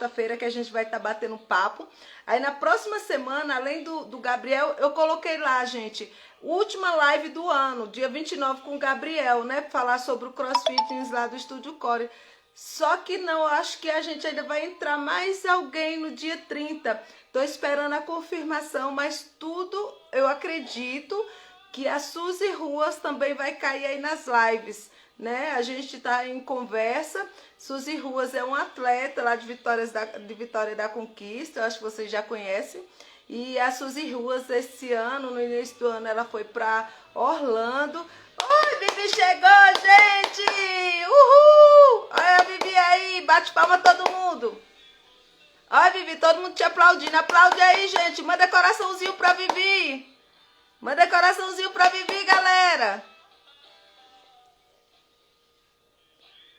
quarta-feira que a gente vai estar batendo papo. Aí na próxima semana, além do Gabriel, eu coloquei lá, gente, última live do ano, dia 29 com o Gabriel, né? Falar sobre o CrossFit lá do Estúdio Core. Só que não, acho que a gente ainda vai entrar mais alguém no dia 30. Tô esperando a confirmação, mas tudo eu acredito que a Suzy Ruas também vai cair aí nas lives, né? A gente tá em conversa. Suzy Ruas é uma atleta lá de Vitória da Conquista, eu acho que vocês já conhecem. E a Suzy Ruas, esse ano, no início do ano, ela foi para Orlando. Oi, Vivi chegou, gente! Uhul! Olha a Vivi aí, bate palma todo mundo. Olha, Vivi, todo mundo te aplaudindo. Aplaude aí, gente. Manda coraçãozinho pra Vivi. Manda coraçãozinho pra Vivi, galera.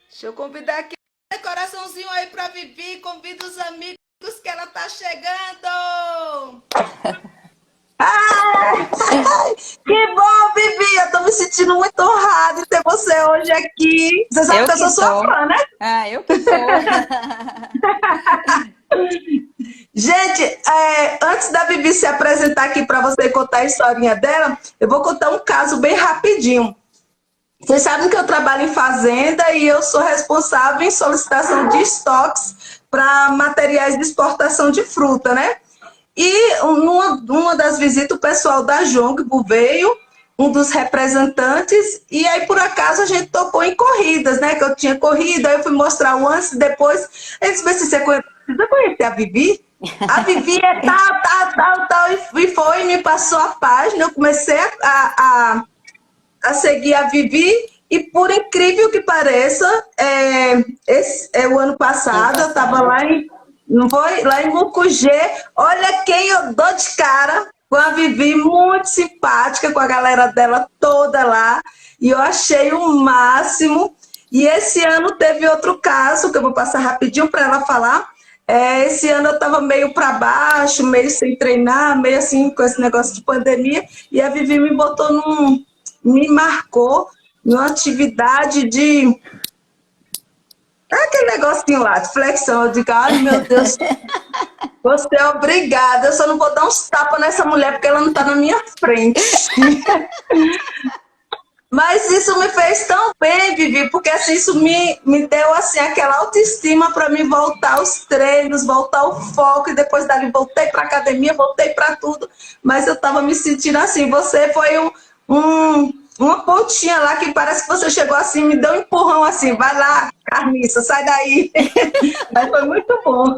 Deixa eu convidar aqui. Manda coraçãozinho aí pra Vivi. Convida os amigos que ela tá chegando. Ai, que bom, Vivi. Eu tô me sentindo muito honrada de ter você hoje aqui. Você sabe que eu sou sua fã, né? Ah, eu que sou. Gente, antes da Vivi se apresentar aqui para você contar a historinha dela, eu vou contar um caso bem rapidinho. Vocês sabem que eu trabalho em fazenda e eu sou responsável em solicitação de estoques para materiais de exportação de fruta, né? E numa das visitas, o pessoal da Jongbu veio, um dos representantes, e aí por acaso a gente topou em corridas, né? Que eu tinha corrido, aí eu fui mostrar o antes e depois. Eles disse, você precisa conhecer a Vivi? A Vivi é tal, e foi, me passou a página, eu comecei a seguir a Vivi, e por incrível que pareça, o ano passado eu estava lá em, não foi? Lá em Mucugê, olha quem eu dou de cara com a Vivi, muito simpática, com a galera dela toda lá, e eu achei o máximo. E esse ano teve outro caso, que eu vou passar rapidinho para ela falar. Esse ano eu estava meio para baixo, meio sem treinar, meio assim com esse negócio de pandemia, e a Vivi me marcou numa atividade de aquele negocinho lá, de flexão. Eu digo, ai meu Deus, você é obrigada, eu só não vou dar uns tapas nessa mulher porque ela não está na minha frente. Mas isso me fez tão bem, Vivi, porque assim, isso me deu assim, aquela autoestima para mim voltar aos treinos, voltar ao foco, e depois dali voltei para academia, voltei para tudo, mas eu estava me sentindo assim. Você foi uma pontinha lá que parece que você chegou assim, me deu um empurrão assim, vai lá, Carniça, sai daí. Mas foi muito bom.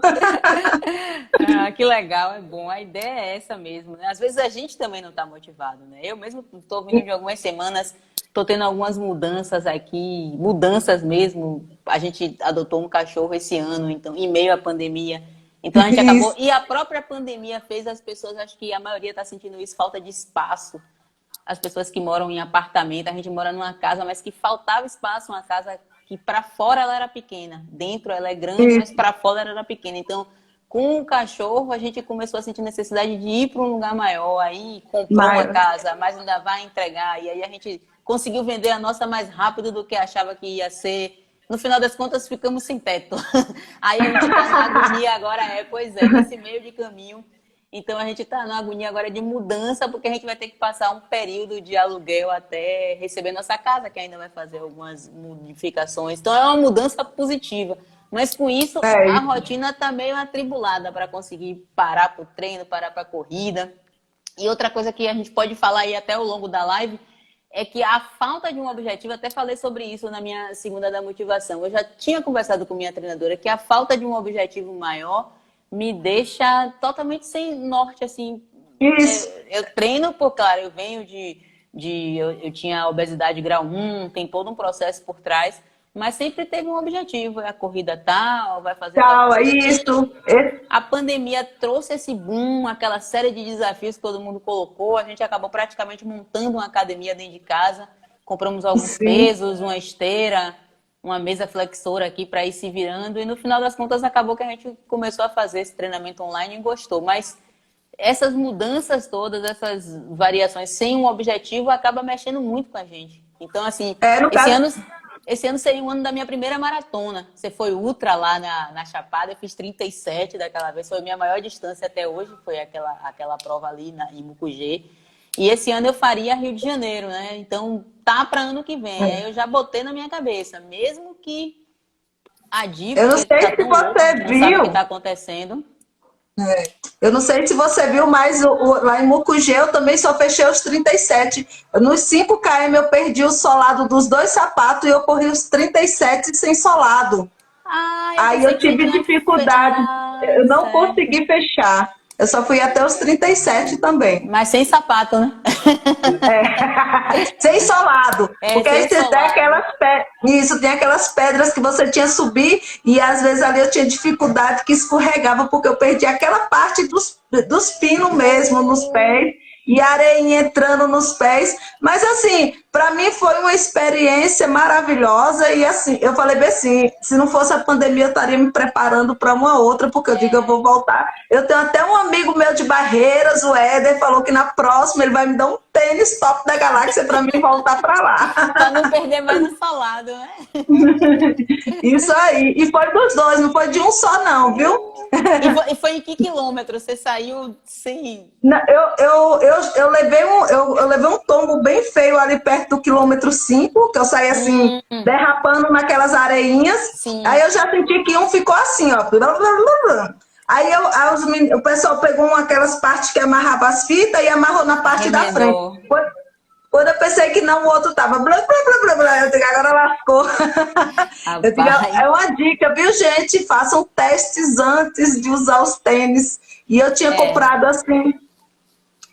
Ah, que legal, é bom. A ideia é essa mesmo, né? Às vezes a gente também não está motivado, né? Eu mesmo estou vindo de algumas semanas, estou tendo algumas mudanças aqui, mudanças mesmo. A gente adotou um cachorro esse ano, então, em meio à pandemia. Então a gente acabou. E a própria pandemia fez as pessoas, acho que a maioria está sentindo isso, falta de espaço. As pessoas que moram em apartamento, a gente mora numa casa, mas que faltava espaço, uma casa que para fora ela era pequena, dentro ela é grande, mas para fora ela era pequena. Então, com o cachorro, a gente começou a sentir necessidade de ir para um lugar maior, aí comprou uma casa, mas ainda vai entregar, e aí a gente conseguiu vender a nossa mais rápido do que achava que ia ser. No final das contas, ficamos sem teto. Aí a gente está na agonia agora, pois é, nesse meio de caminho. Então a gente está na agonia agora de mudança, porque a gente vai ter que passar um período de aluguel até receber nossa casa, que ainda vai fazer algumas modificações. Então é uma mudança positiva. Mas com isso, a rotina está meio atribulada para conseguir parar para o treino, parar para a corrida. E outra coisa que a gente pode falar aí até ao longo da live é que a falta de um objetivo, até falei sobre isso na minha segunda da motivação. Eu já tinha conversado com minha treinadora que a falta de um objetivo maior me deixa totalmente sem norte, assim. Isso. Eu treino, claro, eu venho eu tinha obesidade grau 1, tem todo um processo por trás, mas sempre teve um objetivo, é a corrida tal, vai fazer tal coisa. Isso. A pandemia trouxe esse boom, aquela série de desafios que todo mundo colocou, a gente acabou praticamente montando uma academia dentro de casa, compramos alguns pesos, uma esteira, uma mesa flexora aqui para ir se virando, e no final das contas acabou que a gente começou a fazer esse treinamento online e gostou. Mas essas mudanças todas, essas variações sem um objetivo, acaba mexendo muito com a gente. Então, assim, esse ano seria o ano da minha primeira maratona. Você foi ultra lá na Chapada, eu fiz 37 daquela vez, foi a minha maior distância até hoje, foi aquela prova ali em Mucugê. E esse ano eu faria Rio de Janeiro, né? Então tá para ano que vem. Aí eu já botei na minha cabeça, mesmo que adie, Eu não porque sei tá se tão louco, a você gente não sabe o que viu. tá acontecendo. Eu não sei se você viu, mas lá em Mucugê eu também só fechei os 37. Nos 5 km eu perdi o solado dos 2 sapatos e eu corri os 37 sem solado. Ah, eu Aí pensei eu que você tive tinha dificuldade, Ah, eu não certo. consegui fechar. Eu só fui até os 37 também. Mas sem sapato, né? Sem solado. É, Porque aí sem você tem solado. aquelas pedras. Isso, tem aquelas pedras que você tinha que subir, e às vezes ali eu tinha dificuldade que escorregava, porque eu perdi aquela parte dos pinos mesmo, nos pés, e a areinha entrando nos pés. Mas assim, para mim foi uma experiência maravilhosa, e assim, eu falei bem assim, se não fosse a pandemia, eu estaria me preparando para uma outra, porque eu digo, eu vou voltar. Eu tenho até um amigo meu de Barreiras, o Éder, falou que na próxima ele vai me dar um tênis top da galáxia para mim voltar para lá. Para não perder mais no solado, né? Isso aí. E foi dos dois, não foi de um só, não, viu? E foi em que quilômetro? Você saiu sem. Eu levei um tombo bem feio ali perto do quilômetro 5, que eu saí assim, derrapando naquelas areinhas. Aí Sim, eu já senti que um ficou assim, ó. O pessoal pegou aquelas partes que amarrava as fitas e amarrou na parte da frente. remendou. Quando eu pensei que não, o outro tava eu digo, agora lascou. Eu digo, Rapaz. é uma dica, viu, gente? Façam testes antes de usar os tênis. E eu tinha É. comprado assim,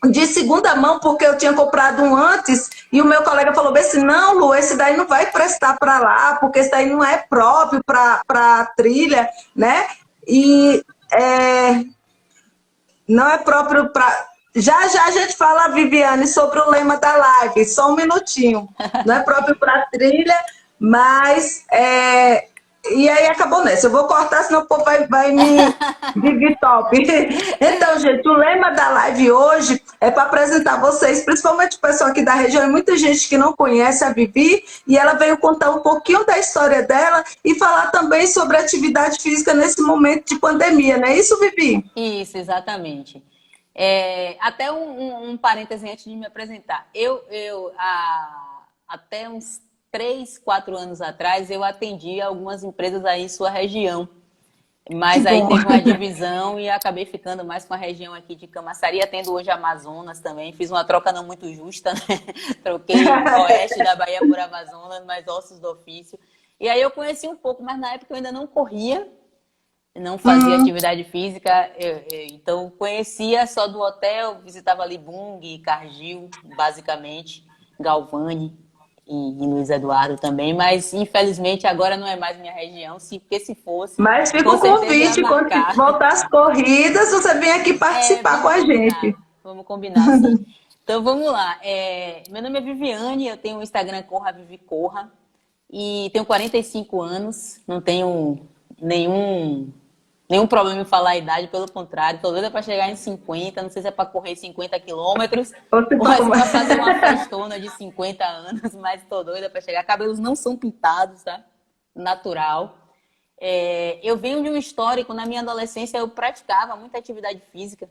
de segunda mão, porque eu tinha comprado um antes, e o meu colega falou bem assim, não, Lu, esse daí não vai prestar para lá, porque esse daí não é próprio para trilha, né? E não é próprio para. Já já a gente fala, Viviane, sobre o lema da live, só um minutinho. Não é próprio para trilha, mas. E aí acabou nessa. Eu vou cortar, senão o povo vai me dividir top. Então, gente, o lema da live hoje é para apresentar vocês, principalmente o pessoal aqui da região, e muita gente que não conhece a Vivi, e ela veio contar um pouquinho da história dela e falar também sobre atividade física nesse momento de pandemia, não é isso, Vivi? Isso, exatamente. Até um parêntese antes de me apresentar. Até uns 3, 4 anos atrás, eu atendi algumas empresas aí em sua região. Que Mas aí bom. teve uma divisão e acabei ficando mais com a região aqui de Camaçari, atendo hoje Amazonas também. Fiz uma troca não muito justa, né? Troquei o oeste da Bahia por Amazonas, mas ossos do ofício. E aí eu conheci um pouco, mas na época eu ainda não corria, não fazia atividade física, então conhecia só do hotel, visitava ali Bung, Cargill, basicamente, Galvani e Luiz Eduardo também, mas infelizmente agora não é mais minha região, porque se fosse, Mas fica com o certeza ia convite, quando marcar. voltar às corridas, você vem aqui participar com a gente. Vamos combinar sim. Então vamos lá, meu nome é Viviane, eu tenho o Instagram Corra Vivi Corra e tenho 45 anos, não tenho nenhum problema em falar a idade, pelo contrário, tô doida para chegar em 50, não sei se é para correr 50 quilômetros ou é para fazer uma festona de 50 anos, mas tô doida para chegar. Cabelos não são pintados, tá? Natural. Eu venho de um histórico, na minha adolescência eu praticava muita atividade física,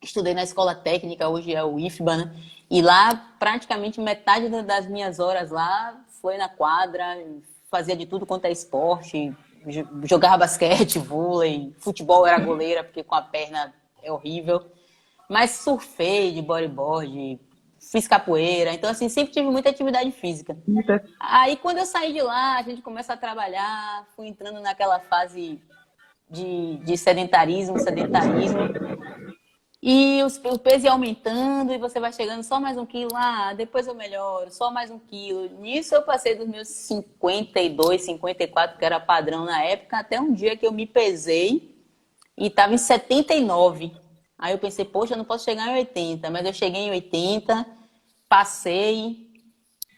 estudei na escola técnica, hoje é o IFBA, né? E lá praticamente metade das minhas horas lá foi na quadra, fazia de tudo quanto é esporte, jogava basquete, vôlei, futebol era goleira, porque com a perna é horrível. Mas surfei de bodyboard, fiz capoeira, então assim, sempre tive muita atividade física. Aí quando eu saí de lá, a gente começa a trabalhar, fui entrando naquela fase de sedentarismo. E o peso ia aumentando e você vai chegando só mais 1 quilo, depois eu melhoro, só mais 1 quilo. Nisso eu passei dos meus 52, 54, que era padrão na época, até um dia que eu me pesei e estava em 79. Aí eu pensei, poxa, eu não posso chegar em 80, mas eu cheguei em 80, passei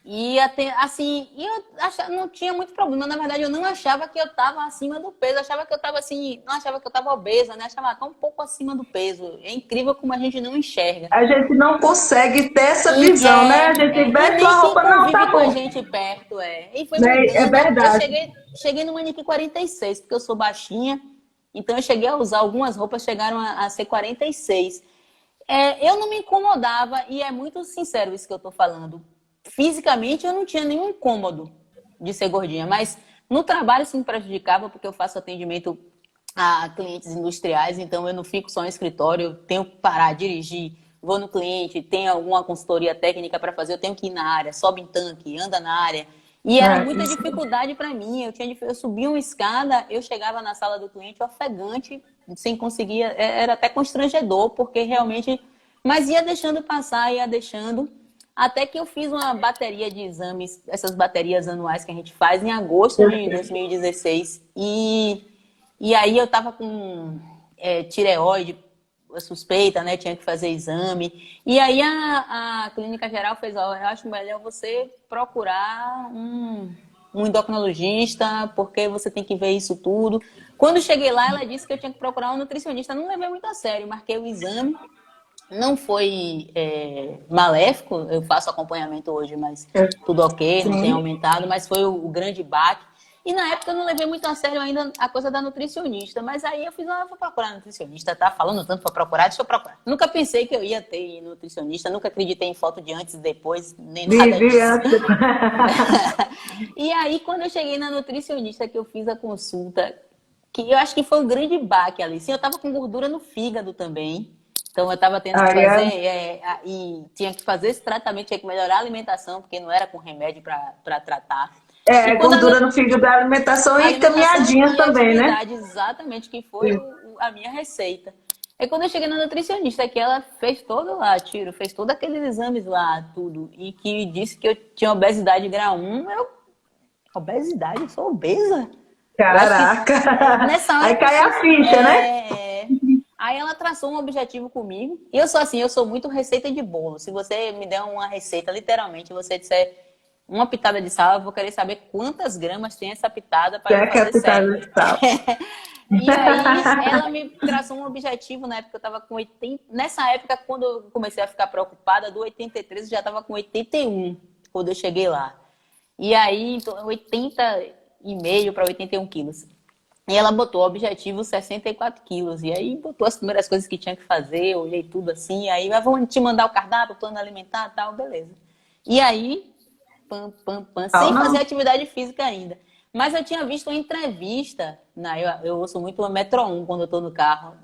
E até, assim, eu achava, não tinha muito problema. Na verdade, eu não achava que eu estava acima do peso. Eu achava que eu estava assim, não achava que eu estava obesa, né? Achava que um pouco acima do peso. É incrível como a gente não enxerga. A gente não consegue ter essa E, visão, né? A gente e veste nem uma quem roupa, não, convive tá com a bom. gente perto, é. E foi Né? É mudando. Eu verdade. cheguei no manequim 46, porque eu sou baixinha. Então, eu cheguei a usar algumas roupas, chegaram a ser 46. Eu não me incomodava, e é muito sincero isso que eu tô falando. Fisicamente, eu não tinha nenhum incômodo de ser gordinha, mas no trabalho isso me prejudicava, porque eu faço atendimento a clientes industriais, então eu não fico só no escritório, eu tenho que parar, dirigir, vou no cliente, tem alguma consultoria técnica para fazer, eu tenho que ir na área, sobe em tanque, anda na área. E era É, muita isso. dificuldade para mim. Eu subia uma escada, eu chegava na sala do cliente ofegante, sem conseguir, era até constrangedor, porque realmente. Mas ia deixando passar, ia deixando. Até que eu fiz uma bateria de exames, essas baterias anuais que a gente faz em agosto de 2016. E aí eu tava com tireoide suspeita, né? Tinha que fazer exame. E aí a clínica geral fez, ó, eu acho melhor você procurar um endocrinologista, porque você tem que ver isso tudo. Quando cheguei lá, ela disse que eu tinha que procurar um nutricionista. Não levei muito a sério, marquei o exame. Não foi maléfico, eu faço acompanhamento hoje, mas tudo ok, não tem Sim. aumentado, mas foi o grande baque. E na época eu não levei muito a sério ainda a coisa da nutricionista, mas aí eu fiz, vou procurar nutricionista, tá falando tanto para procurar, deixa eu procurar. Nunca pensei que eu ia ter nutricionista, nunca acreditei em foto de antes e depois, nem nada Vivi disso. antes. E aí quando eu cheguei na nutricionista que eu fiz a consulta, que eu acho que foi um grande baque ali. Sim, eu tava com gordura no fígado também. Então eu tava tendo que Aí, fazer e tinha que fazer esse tratamento, tinha que melhorar a alimentação, porque não era com remédio para tratar. E quando gordura no fio da alimentação a e alimentação caminhadinhas e também, né? atividade, exatamente, que foi a minha receita. Aí quando eu cheguei na nutricionista, que ela fez todo lá, fez todos aqueles exames lá, tudo, e que disse que eu tinha obesidade grau 1, obesidade, eu sou obesa? Eu acho que Caraca! nessa hora Aí que eu cai fui. a ficha, né? Aí ela traçou um objetivo comigo. E eu sou assim, eu sou muito receita de bolo. Se você me der uma receita, literalmente, você disser uma pitada de sal, eu vou querer saber quantas gramas tem essa pitada para eu Quer que é fazer pitada certo. de sal. E aí ela me traçou um objetivo na época que eu estava com 80. Nessa época, quando eu comecei a ficar preocupada, do 83 eu já estava com 81 quando eu cheguei lá. E aí, então, 80,5 para 81 quilos. E ela botou o objetivo 64 quilos. E aí botou as primeiras coisas que tinha que fazer, eu olhei tudo assim. Aí, vamos te mandar o cardápio, o plano alimentar e tal, beleza. E aí, pam, pam, pam, Não, sem fazer não. atividade física ainda. Mas eu tinha visto uma entrevista, eu ouço muito a Metro 1 quando eu tô no carro,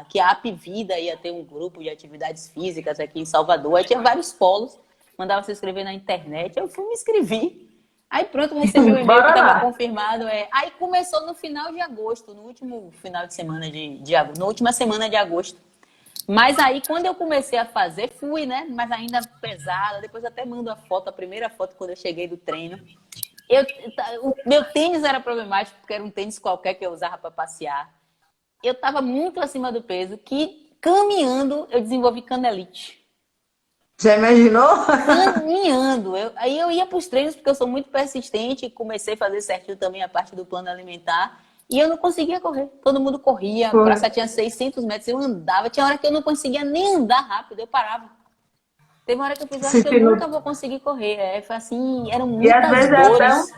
que a Apvida ia ter um grupo de atividades físicas aqui em Salvador. Aí tinha vários polos, mandava se inscrever na internet. Eu fui me inscrevi. Aí pronto, eu recebi o e-mail que Bora estava lá. confirmado. Aí começou no final de agosto, no último final de semana de agosto, na última semana de agosto. Mas aí, quando eu comecei a fazer, fui, né? Mas ainda pesada. Depois eu até mando a foto, a primeira foto quando eu cheguei do treino. O meu tênis era problemático, porque era um tênis qualquer que eu usava para passear. Eu estava muito acima do peso, que caminhando eu desenvolvi canelite. Já imaginou? Caminhando. Aí eu ia para os treinos, porque eu sou muito persistente, e comecei a fazer certinho também a parte do plano alimentar. E eu não conseguia correr. Todo mundo corria, a Foi. praça tinha 600 metros, eu andava. Tinha hora que eu não conseguia nem andar rápido, eu parava. Teve uma hora que eu fiz, eu acho que eu Sentindo. nunca vou conseguir correr. Foi assim, eram E às muitas vezes é até um. dores.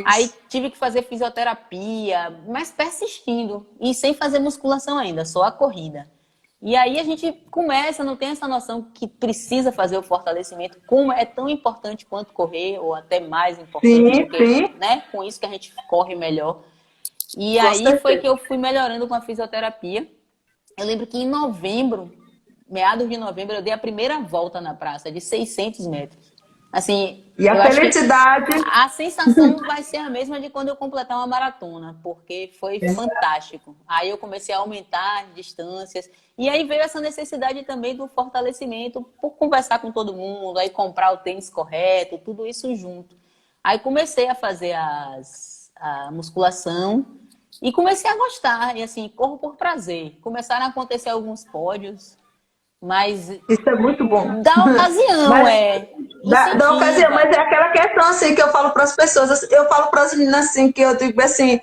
Aí Isso. tive que fazer fisioterapia, mas persistindo. E sem fazer musculação ainda, só a corrida. E aí a gente começa, não tem essa noção que precisa fazer o fortalecimento, como é tão importante quanto correr, ou até mais importante, Sim, porque, sim, né, com isso que a gente corre melhor. E com aí foi que certeza. eu fui melhorando com a fisioterapia. Eu lembro que em novembro, meados de novembro, eu dei a primeira volta na praça, de 600 metros. Assim, E a eu acho que felicidade. a sensação vai ser a mesma de quando eu completar uma maratona, porque foi fantástico. Aí eu comecei a aumentar as distâncias. E aí veio essa necessidade também do fortalecimento, por conversar com todo mundo, aí comprar o tênis correto, tudo isso junto. Aí comecei a fazer a musculação e comecei a gostar. E assim, corro por prazer. Começaram a acontecer alguns pódios. Mas Isso é muito bom. da ocasião, Mas, da ocasião, incentiva. mas é aquela questão assim que eu falo para as pessoas, assim, eu falo para as meninas assim, que eu digo assim,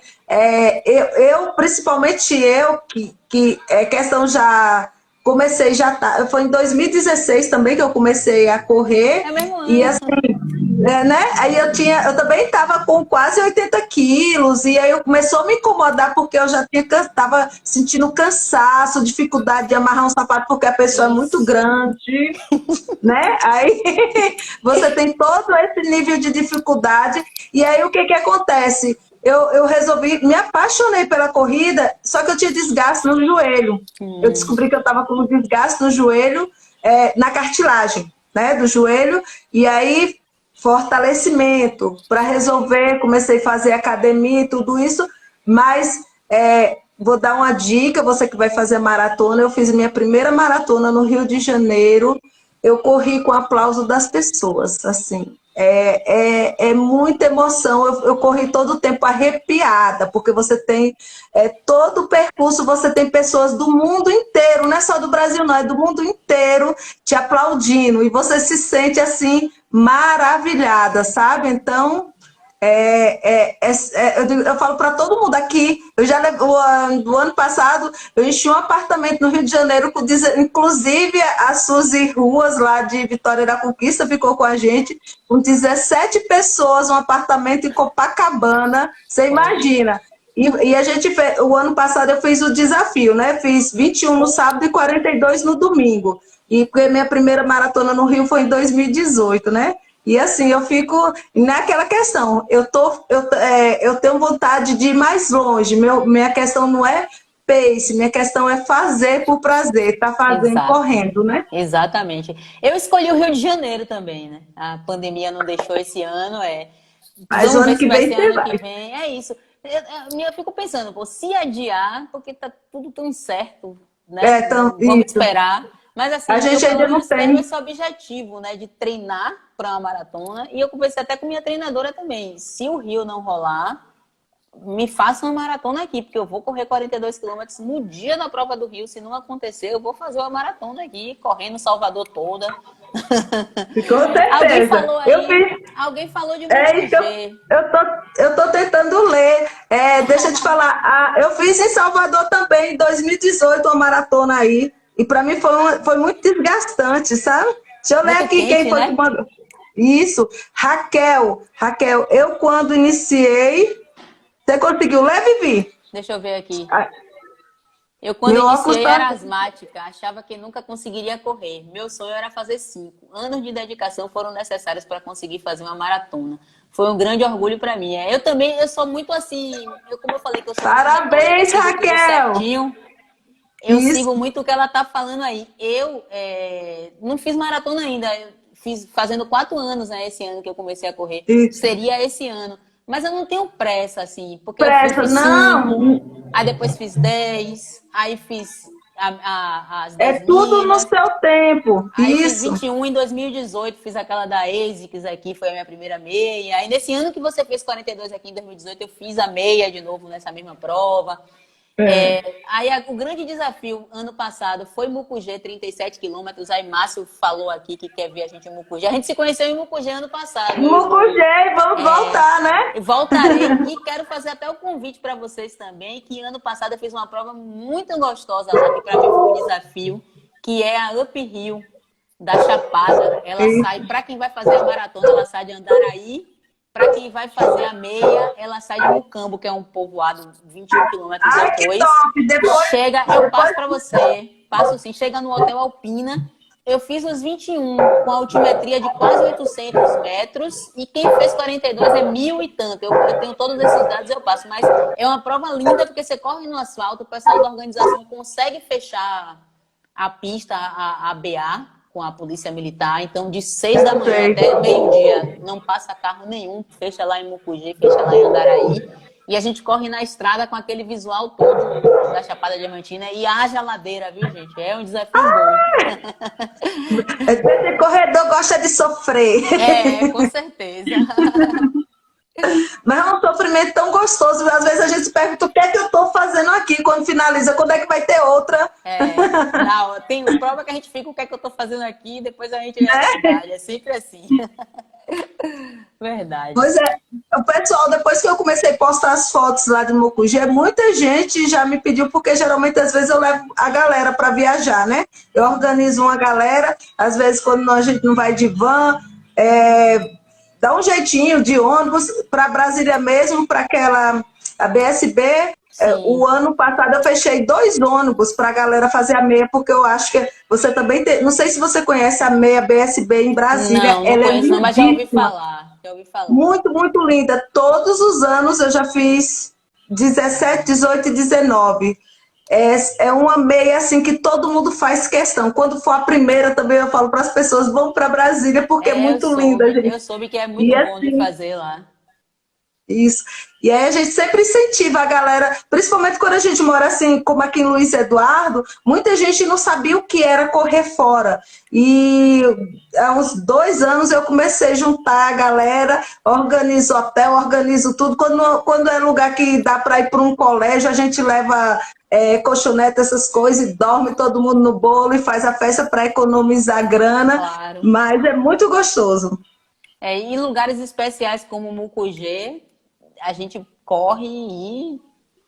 principalmente eu, que é questão já, comecei já, foi em 2016 também que eu comecei a correr, É o mesmo e ano. assim, né? Aí eu também estava com quase 80 quilos, e aí eu começou a me incomodar porque eu já estava sentindo cansaço, dificuldade de amarrar um sapato porque a pessoa é muito Isso. grande, né? Aí você tem todo esse nível de dificuldade, e aí o que que acontece? Eu resolvi, me apaixonei pela corrida, só que eu tinha desgaste no joelho. Eu descobri que eu estava com desgaste no joelho, na cartilagem, né, do joelho, e aí fortalecimento para resolver, comecei a fazer academia e tudo isso, mas vou dar uma dica, você que vai fazer maratona, eu fiz minha primeira maratona no Rio de Janeiro, eu corri com aplauso das pessoas, assim, é muita emoção, eu corri todo o tempo arrepiada, porque você tem todo o percurso, você tem pessoas do mundo inteiro, não é só do Brasil não, é do mundo inteiro te aplaudindo, e você se sente assim, maravilhada, sabe? Então, eu falo para todo mundo aqui, eu já o ano passado eu enchi um apartamento no Rio de Janeiro, inclusive a Suzy Ruas, lá de Vitória da Conquista, ficou com a gente, com 17 pessoas, um apartamento em Copacabana, você Olha. imagina. E a gente fez, o ano passado eu fiz o desafio, né? Fiz 21 no sábado e 42 no domingo. E porque minha primeira maratona no Rio foi em 2018, né? E assim, eu fico naquela questão, eu tenho vontade de ir mais longe, minha questão não é pace, minha questão é fazer por prazer, tá fazendo, Exato. correndo, né? Exatamente. Eu escolhi o Rio de Janeiro também, né? A pandemia não deixou esse ano, Mas o Vamos ver ano se que vai vem ser você ano que vai. vem. É isso. Eu fico pensando, pô, se adiar, porque tá tudo tão incerto, né? Então, Vamos isso. esperar. Mas A assim, eu gente pelo ainda não menos quero tem. esse objetivo, né? De treinar para uma maratona. E eu conversei até com minha treinadora também. Se o Rio não rolar, me faça uma maratona aqui, porque eu vou correr 42 quilômetros no dia da prova do Rio. Se não acontecer, eu vou fazer uma maratona aqui, correndo Salvador toda. Com Alguém certeza. falou Eu aí, fiz. alguém falou de É isso que Mucugê. eu tô tentando ler. Deixa eu te falar. Eu fiz em Salvador também, em 2018, uma maratona aí. E para mim foi muito desgastante, sabe? Deixa eu ler Muito aqui quem quente, foi que né? mandou. Isso, Raquel. Raquel, eu quando iniciei. Você conseguiu ler, Vivi? Deixa eu ver aqui. Ah, Eu, quando meu óculos iniciei, tá. era asmática, achava que nunca conseguiria correr. Meu sonho era fazer 5. Anos de dedicação foram necessários para conseguir fazer uma maratona. Foi um grande orgulho para mim. Eu também, eu sou muito assim, como eu falei que eu sou muito metódica, Parabéns, sigo tudo Raquel! certinho. Eu Isso, sigo muito o que ela tá falando aí. Eu não fiz maratona ainda. Eu fiz fazendo 4 anos, né? Esse ano que eu comecei a correr. isso. Seria esse ano. Mas eu não tenho pressa, assim, porque eu Pressa, fiz não. 5, aí depois fiz 10, aí fiz as É 10 tudo no milhas, seu tempo. aí fiz Isso. 21 em 2018, fiz aquela da ASICS aqui, foi a minha primeira meia. Aí nesse ano que você fez 42 aqui em 2018, eu fiz a meia de novo nessa mesma prova. Aí o grande desafio ano passado foi Mucugê, 37 quilômetros. Aí Márcio falou aqui que quer ver a gente em Mucugê. A gente se conheceu em Mucugê ano passado. Mucugê, vamos voltar, né? Eu voltarei e quero fazer até o convite para vocês também, que ano passado eu fiz uma prova muito gostosa lá, que para mim foi um desafio, que é a Uphill da Chapada. Ela sai, para quem vai fazer a maratona, ela sai de Andaraí. Para quem vai fazer a meia, ela sai de Mucambo, que é um povoado 21 quilômetros Ai, que depois. top! Chega, eu passo para você, passo sim, chega no Hotel Alpina. Eu fiz os 21 com altimetria de quase 800 metros e quem fez 42 é 1.000 e tanto. Eu tenho todos esses dados, eu passo. Mas é uma prova linda porque você corre no asfalto, o pessoal da organização consegue fechar a pista, a BA, com a polícia militar. Então, de 6 da manhã Sei. até meio-dia, não passa carro nenhum. Fecha lá em Mucugê, fecha lá em Andaraí. E a gente corre na estrada com aquele visual todo da Chapada Diamantina. E haja ladeira, viu, gente? É um desafio bom. Esse corredor gosta de sofrer. Com certeza. Mas é um sofrimento tão gostoso. Às vezes a gente se pergunta o que é que eu estou fazendo aqui quando finaliza, quando é que vai ter outra? Não, tem prova que a gente fica, o que é que eu tô fazendo aqui, depois a gente vê a verdade. É sempre assim. Verdade. Pois é, o pessoal, depois que eu comecei a postar as fotos lá de Mucugê, muita gente já me pediu, porque geralmente às vezes eu levo a galera para viajar, né? Eu organizo uma galera, às vezes quando a gente não vai de van, dá um jeitinho de ônibus para Brasília mesmo, para aquela a BSB. O Sim. ano passado eu fechei 2 ônibus para a galera fazer a meia, porque eu acho que você também tem. Não sei se você conhece a meia BSB em Brasília, Não, não ela é conheço não, mas já ouvi lindíssima. falar. Já ouvi falar. Muito, muito linda. Todos os anos eu já fiz 17, 18 e 19. É uma meia assim que todo mundo faz questão. Quando for a primeira também eu falo para as pessoas, vão para Brasília porque é É, muito linda, eu gente. soube que é E muito bom de assim, fazer lá. isso. E aí a gente sempre incentiva a galera, principalmente quando a gente mora assim, como aqui em Luiz Eduardo, muita gente não sabia o que era correr fora. E há uns 2 anos eu comecei a juntar a galera, organizo hotel, organizo tudo. Quando é lugar que dá para ir para um colégio, a gente leva colchonete, essas coisas, e dorme todo mundo no bolo e faz a festa para economizar grana. Claro. Mas é muito gostoso. Em lugares especiais como Mucugê, a gente corre e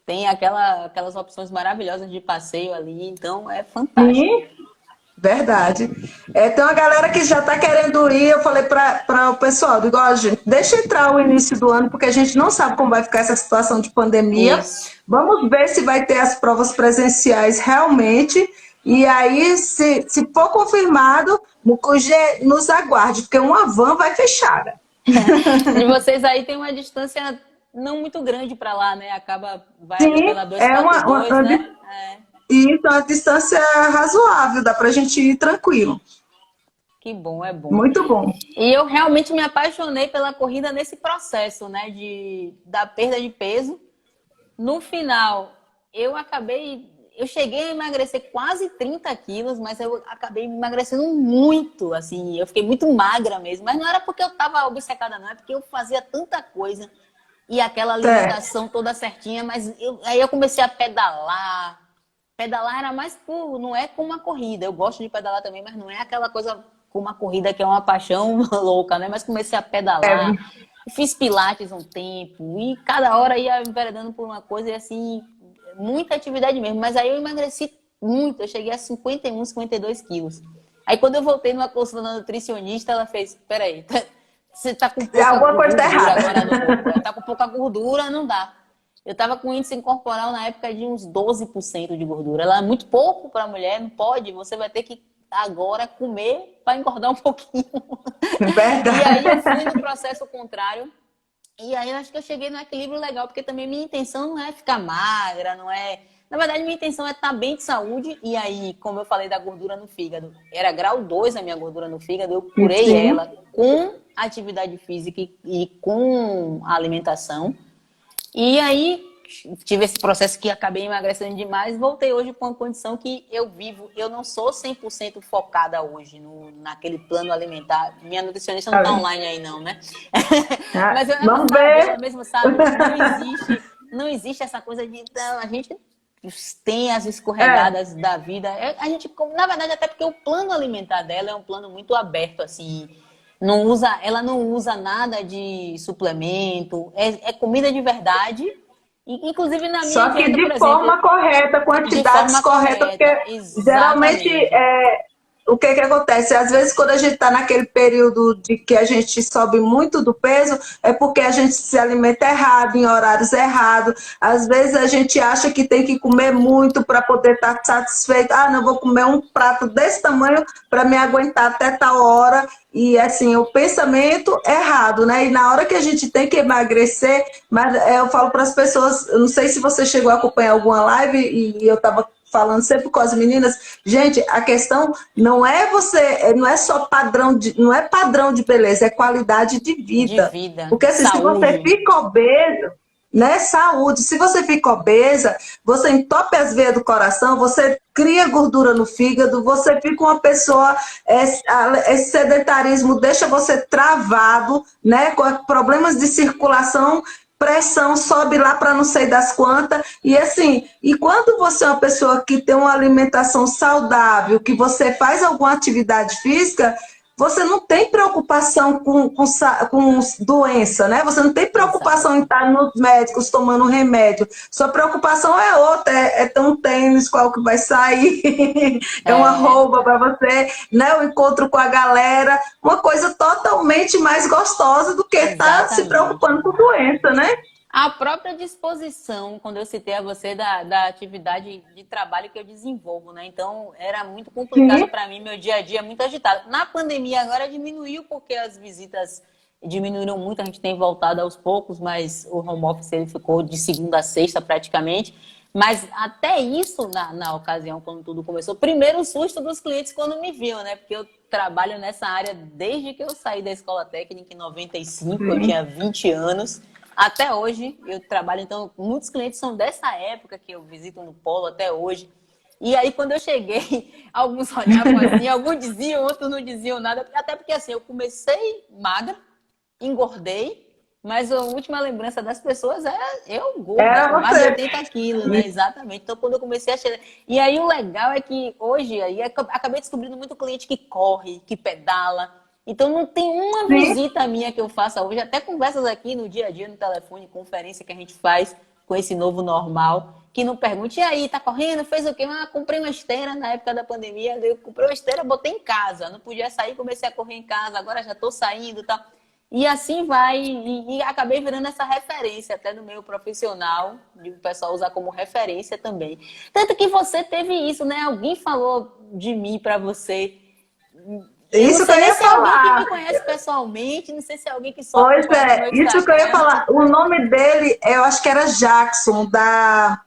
tem aquelas opções maravilhosas de passeio ali, então é fantástico. Sim. Verdade. Tem uma galera que já está querendo ir. Eu falei para o pessoal, digo, ó, gente, deixa entrar o início do ano, porque a gente não sabe como vai ficar essa situação de pandemia. Isso. Vamos ver se vai ter as provas presenciais realmente. E aí, se for confirmado, Mucugê nos aguarde, porque uma van vai fechada. E vocês aí tem uma distância não muito grande para lá, né? Vai ali Sim, pela é 242, né? isso, é uma distância razoável, dá para a gente ir tranquilo. Que bom, é bom. Muito bom. E eu realmente me apaixonei pela corrida nesse processo, né? Da perda de peso. No final, eu cheguei a emagrecer quase 30 quilos, mas eu acabei emagrecendo muito, assim, eu fiquei muito magra mesmo. Mas não era porque eu estava obcecada, não, é porque eu fazia tanta coisa e aquela Certo. alimentação toda certinha, mas aí eu comecei a pedalar. Pedalar era mais não é como uma corrida. Eu gosto de pedalar também, mas não é aquela coisa como uma corrida que é uma paixão louca, né? Mas comecei a pedalar, fiz pilates um tempo e cada hora ia enveredando por uma coisa e assim, muita atividade mesmo. Mas aí eu emagreci muito, eu cheguei a 51, 52 quilos. Aí quando eu voltei numa consulta da nutricionista, ela fez, peraí, você tá com pouca Alguma coisa tá gordura errada. agora no corpo. Tá com pouca gordura, não dá. Eu tava com índice corporal na época de uns 12% de gordura. Ela é muito pouco para mulher, não pode. Você vai ter que agora comer para engordar um pouquinho. E aí eu fui Verdade. no processo contrário. E aí eu acho que eu cheguei no equilíbrio legal, porque também minha intenção não é ficar magra, não é. Na verdade, minha intenção é estar bem de saúde. E aí, como eu falei da gordura no fígado, era grau 2 a minha gordura no fígado, eu curei Sim. ela com atividade física e com alimentação. E aí tive esse processo que acabei emagrecendo demais, voltei hoje com uma condição que eu vivo, eu não sou 100% focada hoje naquele plano alimentar. Minha nutricionista não tá online aí não, né? Mas ela Vamos sabe, ela ver. mesma sabe, não existe essa coisa de não, a gente tem as escorregadas da vida. A gente, na verdade, até porque o plano alimentar dela é um plano muito aberto, assim. Ela não usa nada de suplemento, é comida de verdade. Inclusive na minha Só que dieta, por de exemplo, forma correta, de quantidades forma corretas, correta. porque geralmente Exatamente. o que acontece? Às vezes, quando a gente está naquele período de que a gente sobe muito do peso, é porque a gente se alimenta errado, em horários errados. Às vezes a gente acha que tem que comer muito para poder estar satisfeito. Ah, não, vou comer um prato desse tamanho para me aguentar até tal hora. E assim, o pensamento errado, né? E na hora que a gente tem que emagrecer, mas eu falo para as pessoas, eu não sei se você chegou a acompanhar alguma live e eu estava falando sempre com as meninas, gente, a questão não é só não é padrão de beleza, é qualidade de De vida. vida, Porque assim, se você saúde. fica obeso, né? Saúde. Se você fica obesa, você entope as veias do coração, você cria gordura no fígado, você fica uma pessoa, esse sedentarismo deixa você travado, né? Com problemas de circulação, pressão sobe lá para não sei das quantas. E assim, e quando você é uma pessoa que tem uma alimentação saudável, que você faz alguma atividade física, você não tem preocupação com doença, né? Você não tem Exato. preocupação em estar nos médicos tomando remédio. Sua preocupação é outra, é ter um tênis, qual que vai sair, é uma É, roupa para você, né? O encontro com a galera, uma coisa totalmente mais gostosa do que estar se exatamente. preocupando com doença, né? A própria disposição, quando eu citei a você da atividade de trabalho que eu desenvolvo, né? Então, era muito complicado Sim, para mim, meu dia a dia é muito agitado. Na pandemia agora diminuiu porque as visitas diminuíram muito, a gente tem voltado aos poucos, mas o home office ele ficou de segunda a sexta praticamente. Mas até isso, na ocasião, quando tudo começou, primeiro o susto dos clientes quando me viam, né? Porque eu trabalho nessa área desde que eu saí da escola técnica em 95, eu tinha sim. 20 anos. Até hoje eu trabalho, então muitos clientes são dessa época que eu visito no polo até hoje. E aí quando eu cheguei, alguns olhavam assim, alguns diziam, outros não diziam nada, até porque assim, eu comecei magra, engordei, mas a última lembrança das pessoas era eu gorda, Era com mais de você. 80 quilos, né? Exatamente. Então, quando eu comecei a chegar. E aí, o legal é que hoje, aí, acabei descobrindo muito cliente que corre, que pedala. Então, não tem uma Sim, visita minha que eu faça hoje, até conversas aqui no dia a dia, no telefone, conferência que a gente faz com esse novo normal, que não pergunte, e aí, tá correndo? Fez o quê? Ah, comprei uma esteira na época da pandemia, eu comprei uma esteira, botei em casa, não podia sair, comecei a correr em casa, agora já tô saindo e tal. E assim vai, e acabei virando essa referência até no meio profissional, de o pessoal usar como referência também. Tanto que você teve isso, né? Alguém falou de mim para você. Eu não isso que sei eu nem ia se é alguém que falar. me conhece pessoalmente, não sei se é alguém que só Pois acompanha no é, meu isso que eu ia Instagram. falar. O nome dele, eu acho que era Jackson da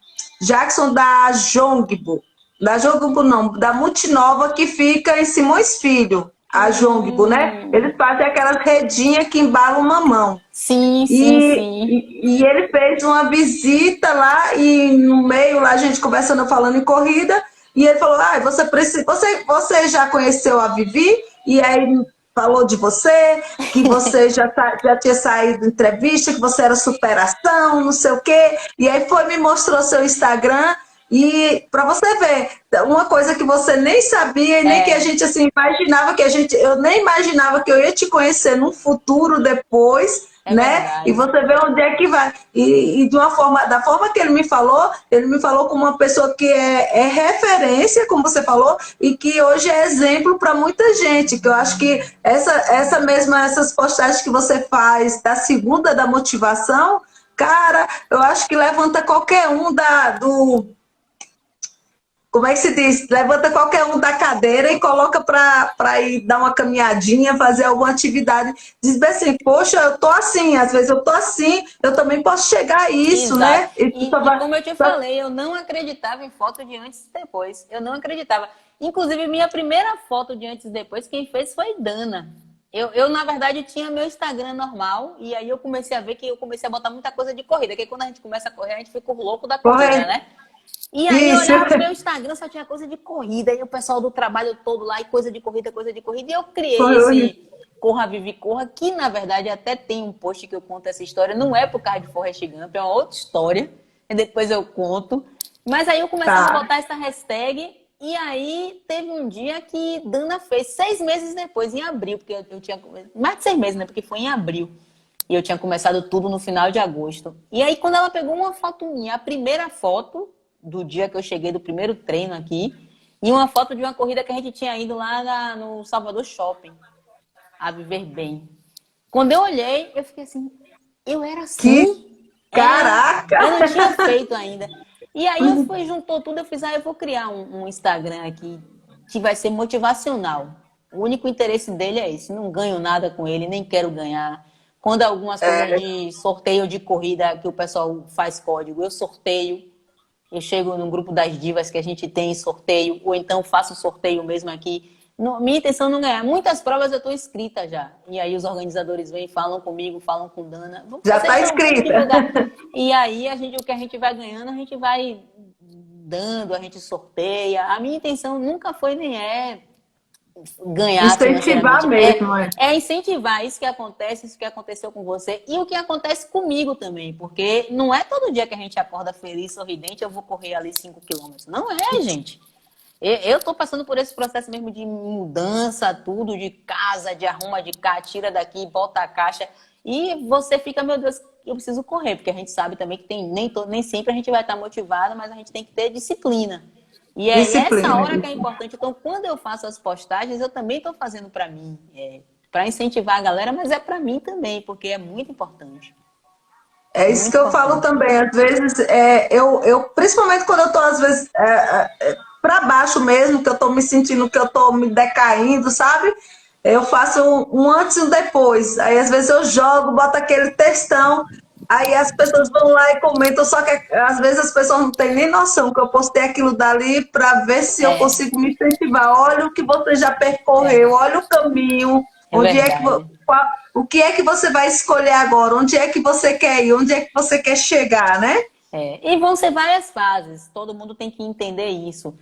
Jongbo. Da Jongbo não, da Multinova que fica em Simões Filho, a Jongbo, né? Eles Hum, fazem aquelas redinhas que embalam uma mão. sim, sim, E, sim. e ele fez uma visita lá e no meio lá a gente conversando, falando em corrida, e ele falou: "Ah, você precisa, você já conheceu a Vivi?" E aí falou de você, que você já tinha saído em entrevista, que você era superação, não sei o quê. E aí foi me mostrou seu Instagram e para você ver, uma coisa que você nem sabia e nem que a É, gente assim imaginava que eu nem imaginava que eu ia te conhecer num futuro depois, é né? E verdade. você vê onde é que vai. E de uma forma, da forma que ele me falou como uma pessoa que é referência, como você falou, e que hoje é exemplo para muita gente. Que eu acho que essas postagens que você faz da segunda da motivação, cara, eu acho que levanta qualquer um como é que se diz? Levanta qualquer um da cadeira e coloca para ir dar uma caminhadinha, fazer alguma atividade. Diz bem assim, poxa, eu tô assim, às vezes eu tô assim, eu também posso chegar a isso, Exato. né? E tu só E vai, como eu te só- falei, eu não acreditava em foto de antes e depois. Eu não acreditava. Inclusive, minha primeira foto de antes e depois, quem fez foi Dana. Na verdade, tinha meu Instagram normal, e aí eu comecei a ver que eu comecei a botar muita coisa de corrida, porque quando a gente começa a correr, a gente fica o louco da corrida, correr. né? E aí eu Isso, olhava no meu Instagram, só tinha coisa de corrida, e o pessoal do trabalho todo lá, e coisa de corrida, e eu criei correr. esse Corra, Vive, Corra, que na verdade até tem um post que eu conto essa história, não é por causa de Forrest Gump, é uma outra história, e depois eu conto. Mas aí eu começava a Tá. botar essa hashtag, e aí teve um dia que Dana fez, 6 meses depois, em abril, porque eu tinha, mais de 6 meses, né, porque foi em abril. E eu tinha começado tudo no final de agosto. E aí, quando ela pegou uma foto minha, a primeira foto do dia que eu cheguei do primeiro treino aqui, e uma foto de uma corrida que a gente tinha ido lá no Salvador Shopping, a Viver Bem. Quando eu olhei, eu fiquei assim, eu era Que assim? É, caraca! eu não tinha feito ainda. E aí eu fui, juntou tudo, eu fiz, eu vou criar um Instagram aqui que vai ser motivacional. O único interesse dele é esse, não ganho nada com ele, nem quero ganhar. Quando algumas coisas É, de sorteio de corrida que o pessoal faz código, eu sorteio, eu chego no grupo das divas que a gente tem sorteio, ou então faço sorteio mesmo aqui Minha intenção não é ganhar. Muitas provas eu estou inscrita já. E aí os organizadores vêm, falam comigo, falam com Dana. Já está inscrita. E aí o que a gente vai ganhando, a gente vai dando, a gente sorteia. A minha intenção nunca foi nem é ganhar. Incentivar mesmo. É incentivar isso que acontece, isso que aconteceu com você e o que acontece comigo também. Porque não é todo dia que a gente acorda feliz, sorridente, eu vou correr ali 5 quilômetros. Não é, gente. Eu estou passando por esse processo mesmo de mudança, tudo, de casa, de arruma de cá, tira daqui, volta a caixa. E você fica, meu Deus, eu preciso correr, porque a gente sabe também que nem sempre a gente vai estar motivado, mas a gente tem que ter disciplina. E é essa hora que é importante. Então, quando eu faço as postagens, eu também estou fazendo para mim, para incentivar a galera, mas é para mim também, porque é muito importante. É isso que eu falo também. Às vezes, principalmente quando eu estou, às vezes, para baixo mesmo, que eu estou me sentindo que eu estou me decaindo, sabe? Eu faço um antes e um depois. Aí, às vezes, eu jogo, boto aquele textão, aí as pessoas vão lá e comentam, só que às vezes as pessoas não têm nem noção que eu postei aquilo dali para ver se eu consigo me incentivar. Olha o que você já percorreu, olha o caminho, o que é que você vai escolher agora, onde é que você quer ir, onde é que você quer chegar, né? E vão ser várias fases, todo mundo tem que entender isso.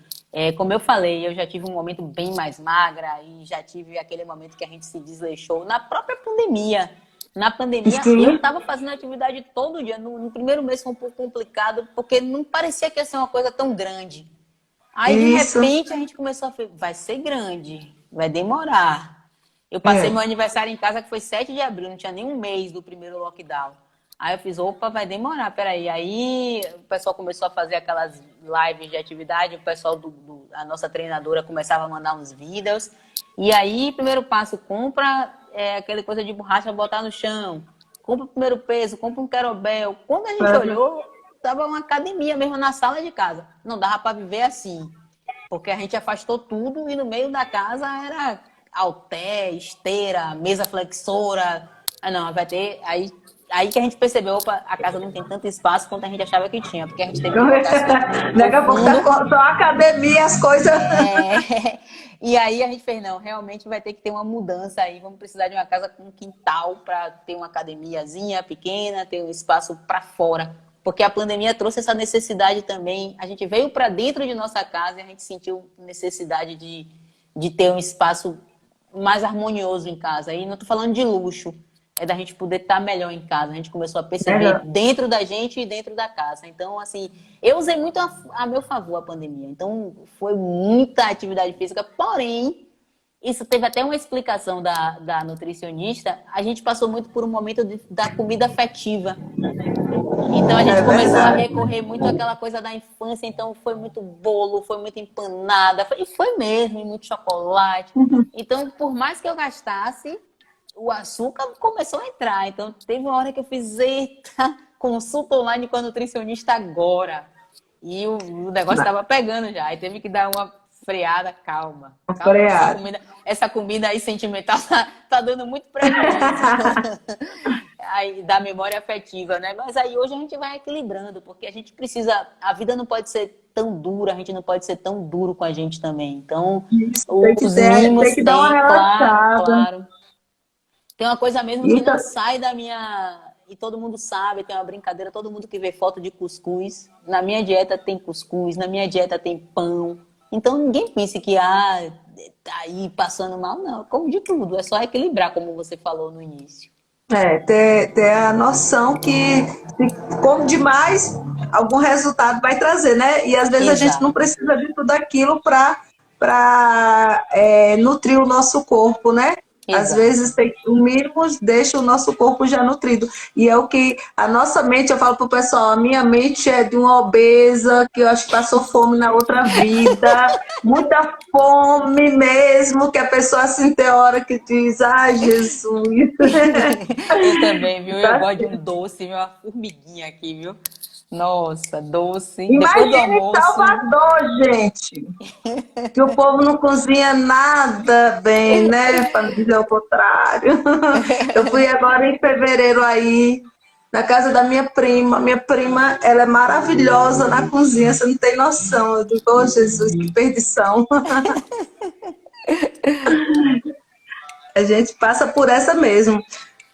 Como eu falei, eu já tive um momento bem mais magra e já tive aquele momento que a gente se desleixou na própria pandemia. Na pandemia, eu estava fazendo atividade todo dia. No primeiro mês foi um pouco complicado, porque não parecia que ia ser uma coisa tão grande. Aí, de repente, a gente começou a falar, vai ser grande, vai demorar. Eu passei meu aniversário em casa, que foi 7 de abril, não tinha nem um mês do primeiro lockdown. Aí eu fiz, opa, vai demorar, peraí. Aí o pessoal começou a fazer aquelas lives de atividade, o pessoal a nossa treinadora começava a mandar uns vídeos. E aí, primeiro passo, compra aquela coisa de borracha, botar no chão. Compra o primeiro peso, compra um querobel. Quando a gente olhou, tava uma academia mesmo na sala de casa. Não dava para viver assim, porque a gente afastou tudo e no meio da casa era halter, esteira, mesa flexora. Não, vai ter... Aí que a gente percebeu, opa, a casa não tem tanto espaço quanto a gente achava que tinha, porque a gente teve que botar daqui a pouco tá só academia, as coisas... E aí a gente fez, não, realmente vai ter que ter uma mudança aí, vamos precisar de uma casa com um quintal para ter uma academiazinha pequena, ter um espaço para fora, porque a pandemia trouxe essa necessidade também, a gente veio para dentro de nossa casa e a gente sentiu necessidade de ter um espaço mais harmonioso em casa, e não estou falando de luxo, é da gente poder estar melhor em casa. A gente começou a perceber dentro da gente e dentro da casa. Então, assim, eu usei muito a meu favor a pandemia. Então, foi muita atividade física. Porém, isso teve até uma explicação da nutricionista. A gente passou muito por um momento da comida afetiva. Então, a gente começou a recorrer muito àquela coisa da infância. Então, foi muito bolo, foi muito empanada. E foi mesmo, e muito chocolate. Então, por mais que eu gastasse... o açúcar começou a entrar, então teve uma hora que eu fiz, eita, consulta online com a nutricionista agora. E o negócio estava pegando já, aí teve que dar uma freada, calma. Essa comida aí sentimental tá dando muito prejuízo. Aí, da memória afetiva, né? Mas aí hoje a gente vai equilibrando, porque a gente precisa, a vida não pode ser tão dura, a gente não pode ser tão duro com a gente também. Então, os mimos tem que dar uma relaxada. Claro. Tem uma coisa mesmo que não sai da minha... E todo mundo sabe, tem uma brincadeira, todo mundo que vê foto de cuscuz. Na minha dieta tem cuscuz, na minha dieta tem pão. Então ninguém pense que, tá aí passando mal. Não, eu como de tudo. É só equilibrar, como você falou no início. Ter a noção que se come demais, algum resultado vai trazer, né? E às vezes a gente não precisa de tudo aquilo para nutrir o nosso corpo, né? Exato. Às vezes o mínimo deixa o nosso corpo já nutrido. E é o que a nossa mente, eu falo pro pessoal, a minha mente é de uma obesa, que eu acho que passou fome na outra vida, muita fome mesmo, que a pessoa assim tem hora que diz, ai Jesus. Eu também, viu? Eu gosto de um doce, viu? Uma formiguinha aqui, viu? Nossa, doce. Imagina em Salvador, gente. Que o povo não cozinha nada bem, né? Para dizer o contrário. Eu fui agora em fevereiro aí, na casa da minha prima. Minha prima, ela é maravilhosa na cozinha, você não tem noção. Eu digo, oh Jesus, que perdição. A gente passa por essa mesmo.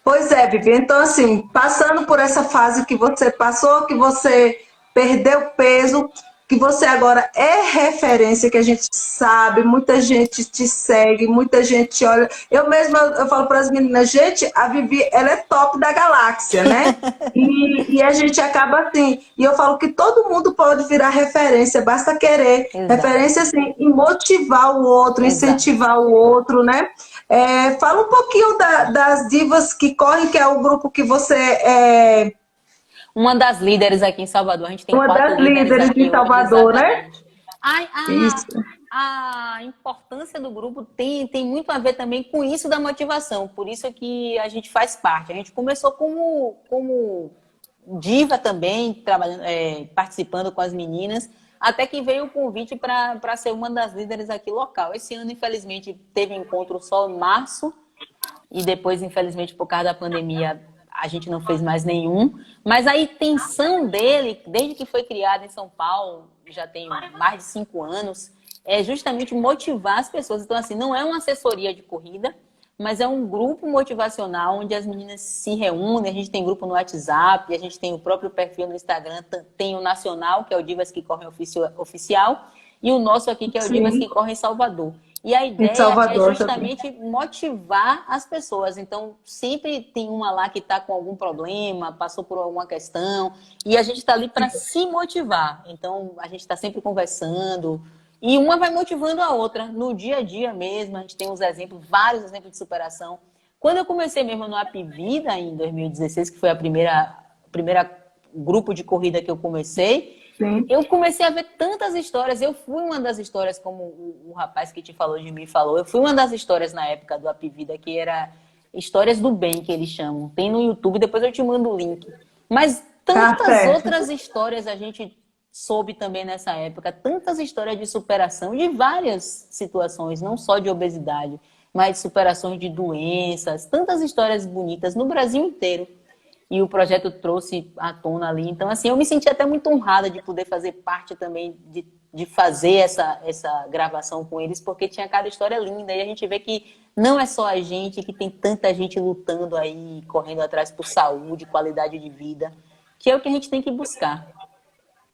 Pois é, Vivi. Então, assim, passando por essa fase que você passou, que você perdeu peso, que você agora é referência, que a gente sabe, muita gente te segue, muita gente olha. Eu mesma, eu falo para as meninas, gente, a Vivi, ela é top da galáxia, né? E a gente acaba assim, e eu falo que todo mundo pode virar referência, basta querer. Exato, Referência, assim, em motivar o outro, exato. incentivar o outro, né? Fala um pouquinho das divas que correm, que é o grupo que você é Uma das líderes aqui em Salvador, a gente tem uma quatro das líderes líderes de aqui hoje, Salvador, né? exatamente. A, Isso. a importância do grupo tem muito a ver também com isso da motivação, por isso é que a gente faz parte. A gente começou como diva também, trabalhando, participando com as meninas, até que veio o convite para ser uma das líderes aqui local. Esse ano, infelizmente, teve encontro só em março, e depois, infelizmente, por causa da pandemia, a gente não fez mais nenhum. Mas a intenção dele, desde que foi criado em São Paulo, já tem mais de 5 anos, é justamente motivar as pessoas. Então, assim, não é uma assessoria de corrida, mas é um grupo motivacional onde as meninas se reúnem. A gente tem grupo no WhatsApp, a gente tem o próprio perfil no Instagram, tem o nacional, que é o Divas que Correm Oficial, e o nosso aqui, que é o Divas Sim, que Correm Salvador. E a em ideia é Salvador também. justamente motivar as pessoas. Então, sempre tem uma lá que está com algum problema, passou por alguma questão, e a gente está ali para se motivar. Então, a gente está sempre conversando, e uma vai motivando a outra. No dia a dia mesmo, a gente tem uns exemplos, vários exemplos de superação. Quando eu comecei mesmo no App Vida, em 2016, que foi a primeira grupo de corrida que eu comecei, Sim. eu comecei a ver tantas histórias. Eu fui uma das histórias, como o rapaz que te falou de mim falou, eu fui uma das histórias na época do App Vida, que era histórias do bem, que eles chamam. Tem no YouTube, depois eu te mando o link. Mas Tá tantas certo. outras histórias a gente soube também nessa época, tantas histórias de superação de várias situações, não só de obesidade, mas de superações de doenças, tantas histórias bonitas no Brasil inteiro. E o projeto trouxe à tona ali. Então, assim, eu me senti até muito honrada de poder fazer parte também, de fazer essa gravação com eles, porque tinha cada história linda. E a gente vê que não é só a gente, que tem tanta gente lutando aí, correndo atrás por saúde, qualidade de vida, que é o que a gente tem que buscar.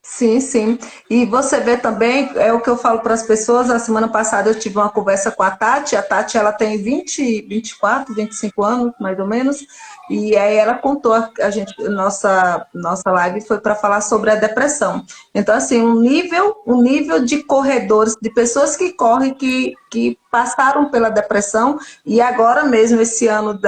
Sim, sim. E você vê também, é o que eu falo para as pessoas, a semana passada eu tive uma conversa com a Tati ela tem 24, 25 anos, mais ou menos, e aí ela contou, a gente, nossa live foi para falar sobre a depressão. Então, assim, um nível de corredores, de pessoas que correm, que passaram pela depressão, e agora mesmo, esse ano,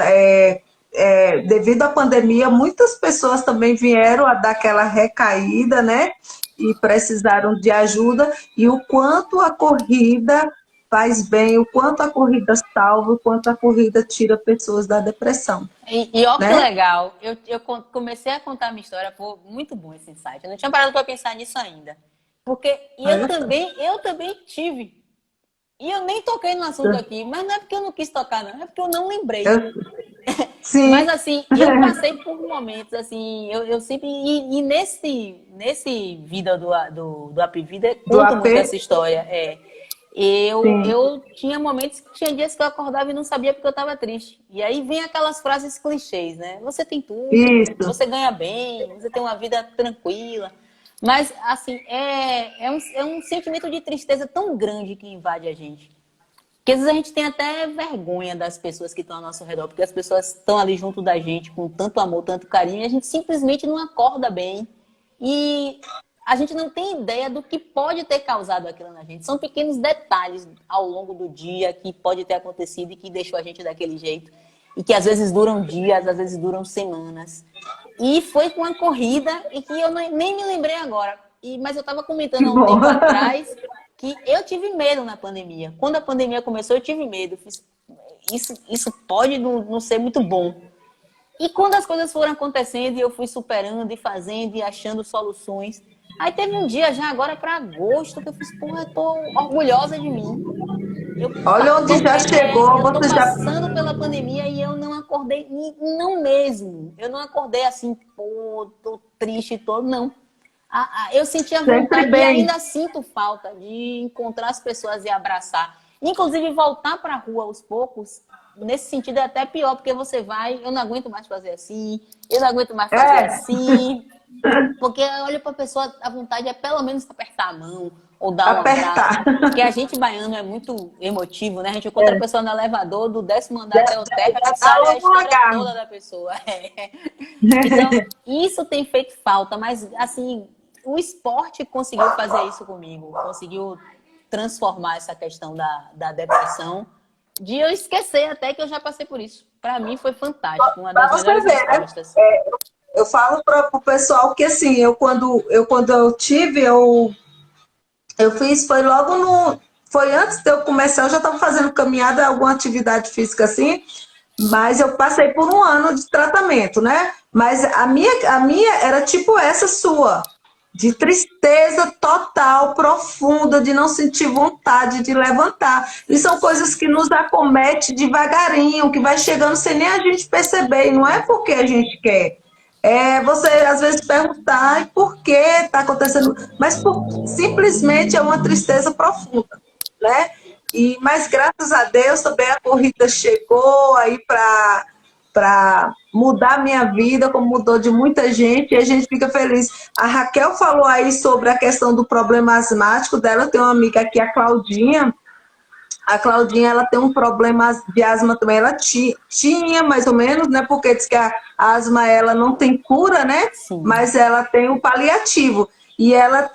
devido à pandemia, muitas pessoas também vieram a dar aquela recaída, né? E precisaram de ajuda, e o quanto a corrida faz bem, o quanto a corrida salva, o quanto a corrida tira pessoas da depressão, E ó que né? legal, eu comecei a contar a minha história, pô, muito bom esse insight. Eu não tinha parado para pensar nisso ainda. Porque Olha só. eu também tive. E eu nem toquei no assunto aqui, mas não é porque eu não quis tocar, não, é porque eu não lembrei. Eu- sim, Mas assim, eu passei por momentos, assim, eu sempre. E nesse vida do App Vida, do conto muito AP, essa história. sim, Eu tinha momentos que tinha dias que eu acordava e não sabia porque eu estava triste. E aí vem aquelas frases clichês, né? Você tem tudo, isso. você ganha bem, você tem uma vida tranquila. Mas, assim, é um sentimento de tristeza tão grande que invade a gente. Porque às vezes a gente tem até vergonha das pessoas que estão ao nosso redor, porque as pessoas estão ali junto da gente com tanto amor, tanto carinho, e a gente simplesmente não acorda bem. E a gente não tem ideia do que pode ter causado aquilo na gente. São pequenos detalhes ao longo do dia que pode ter acontecido e que deixou a gente daquele jeito. E que às vezes duram dias, às vezes duram semanas. E foi com a corrida e que eu nem me lembrei agora. Mas eu estava Que comentando há um bom. tempo atrás que eu tive medo na pandemia. Quando a pandemia começou, eu tive medo. Isso pode não ser muito bom. E quando as coisas foram acontecendo e eu fui superando e fazendo e achando soluções, aí teve um dia já agora para agosto que eu fiz, porra, eu tô orgulhosa de mim. Olha onde já chegou, Eu tô você já. passando pela pandemia e eu não acordei, não mesmo. Eu não acordei assim, pô, tô triste, tô, não. Eu senti a Sempre vontade e bem. ainda sinto falta de encontrar as pessoas e abraçar. Inclusive, voltar para a rua aos poucos, nesse sentido é até pior, porque você vai, eu não aguento mais fazer assim, eu não aguento mais fazer É, assim. Porque olha para a pessoa, a vontade é pelo menos apertar a mão ou dar um abraço. apertar. Porque a gente baiano é muito emotivo, né? A gente encontra a É. pessoa no elevador, do 10º andar até o térreo, a gente Dá sabe a logo um história agarro. toda da pessoa. É. Então, isso tem feito falta, mas assim, o esporte conseguiu fazer isso comigo, conseguiu transformar essa questão da depressão, de eu esquecer até que eu já passei por isso. Para mim foi fantástico, uma Para das você melhores ver, né? respostas. Eu falo para o pessoal que assim, quando eu tive, eu fiz, foi logo no. Foi antes de eu começar, eu já estava fazendo caminhada, alguma atividade física assim, mas eu passei por um ano de tratamento, né? Mas a minha era tipo essa sua, de tristeza total, profunda, de não sentir vontade de levantar. E são coisas que nos acomete devagarinho, que vai chegando sem nem a gente perceber, e não é porque a gente quer. É você, às vezes, perguntar por que está acontecendo, mas simplesmente é uma tristeza profunda, né? Mas graças a Deus também a corrida chegou aí para mudar a minha vida, como mudou de muita gente, e a gente fica feliz. A Raquel falou aí sobre a questão do problema asmático dela, tem uma amiga aqui, a Claudinha. A Claudinha, ela tem um problema de asma também, ela tinha mais ou menos, né, porque diz que a asma, ela não tem cura, né, Sim. mas ela tem o paliativo. E ela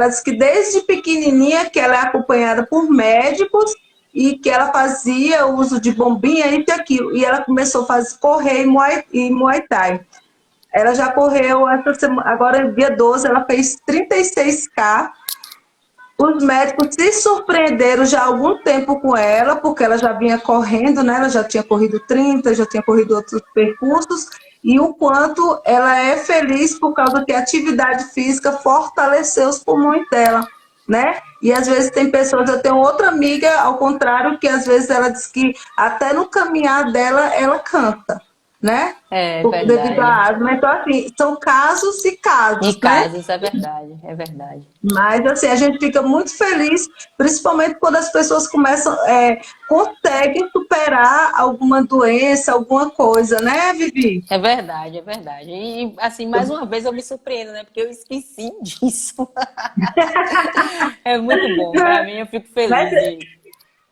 diz que desde pequenininha que ela é acompanhada por médicos e que ela fazia uso de bombinha e aquilo. E ela começou a correr Muay Thai. Ela já correu, essa semana, agora dia 12, ela fez 36K. Os médicos se surpreenderam já há algum tempo com ela, porque ela já vinha correndo, né? Ela já tinha corrido 30, já tinha corrido outros percursos, e o quanto ela é feliz por causa que a atividade física fortaleceu os pulmões dela, né? E às vezes tem pessoas, eu tenho outra amiga, ao contrário, que às vezes ela diz que até no caminhar dela, ela canta, né? É Devido verdade. à asma. Então, assim, são casos e E casos, né? casos, é verdade, é verdade. Mas, assim, a gente fica muito feliz, principalmente quando as pessoas conseguem superar alguma doença, alguma coisa, né, Vivi? É verdade, é verdade. E, assim, mais uma vez eu me surpreendo, né? Porque eu esqueci disso. É muito bom. Para mim, eu fico Mas, feliz de...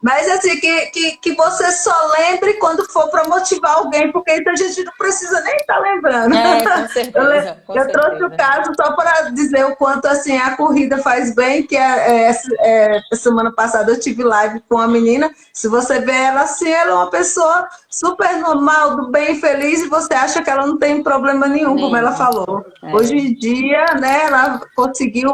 Mas assim, que você só lembre quando for para motivar alguém, porque então a gente não precisa nem estar lembrando. É, com Eu, le- certeza, com eu trouxe o certeza. caso só para dizer o quanto assim, a corrida faz bem, que semana passada eu tive live com uma menina, se você vê ela assim, ela é uma pessoa super normal, do bem, feliz, e você acha que ela não tem problema nenhum, como ela Nenhum. falou. Hoje É, em dia, né, ela conseguiu,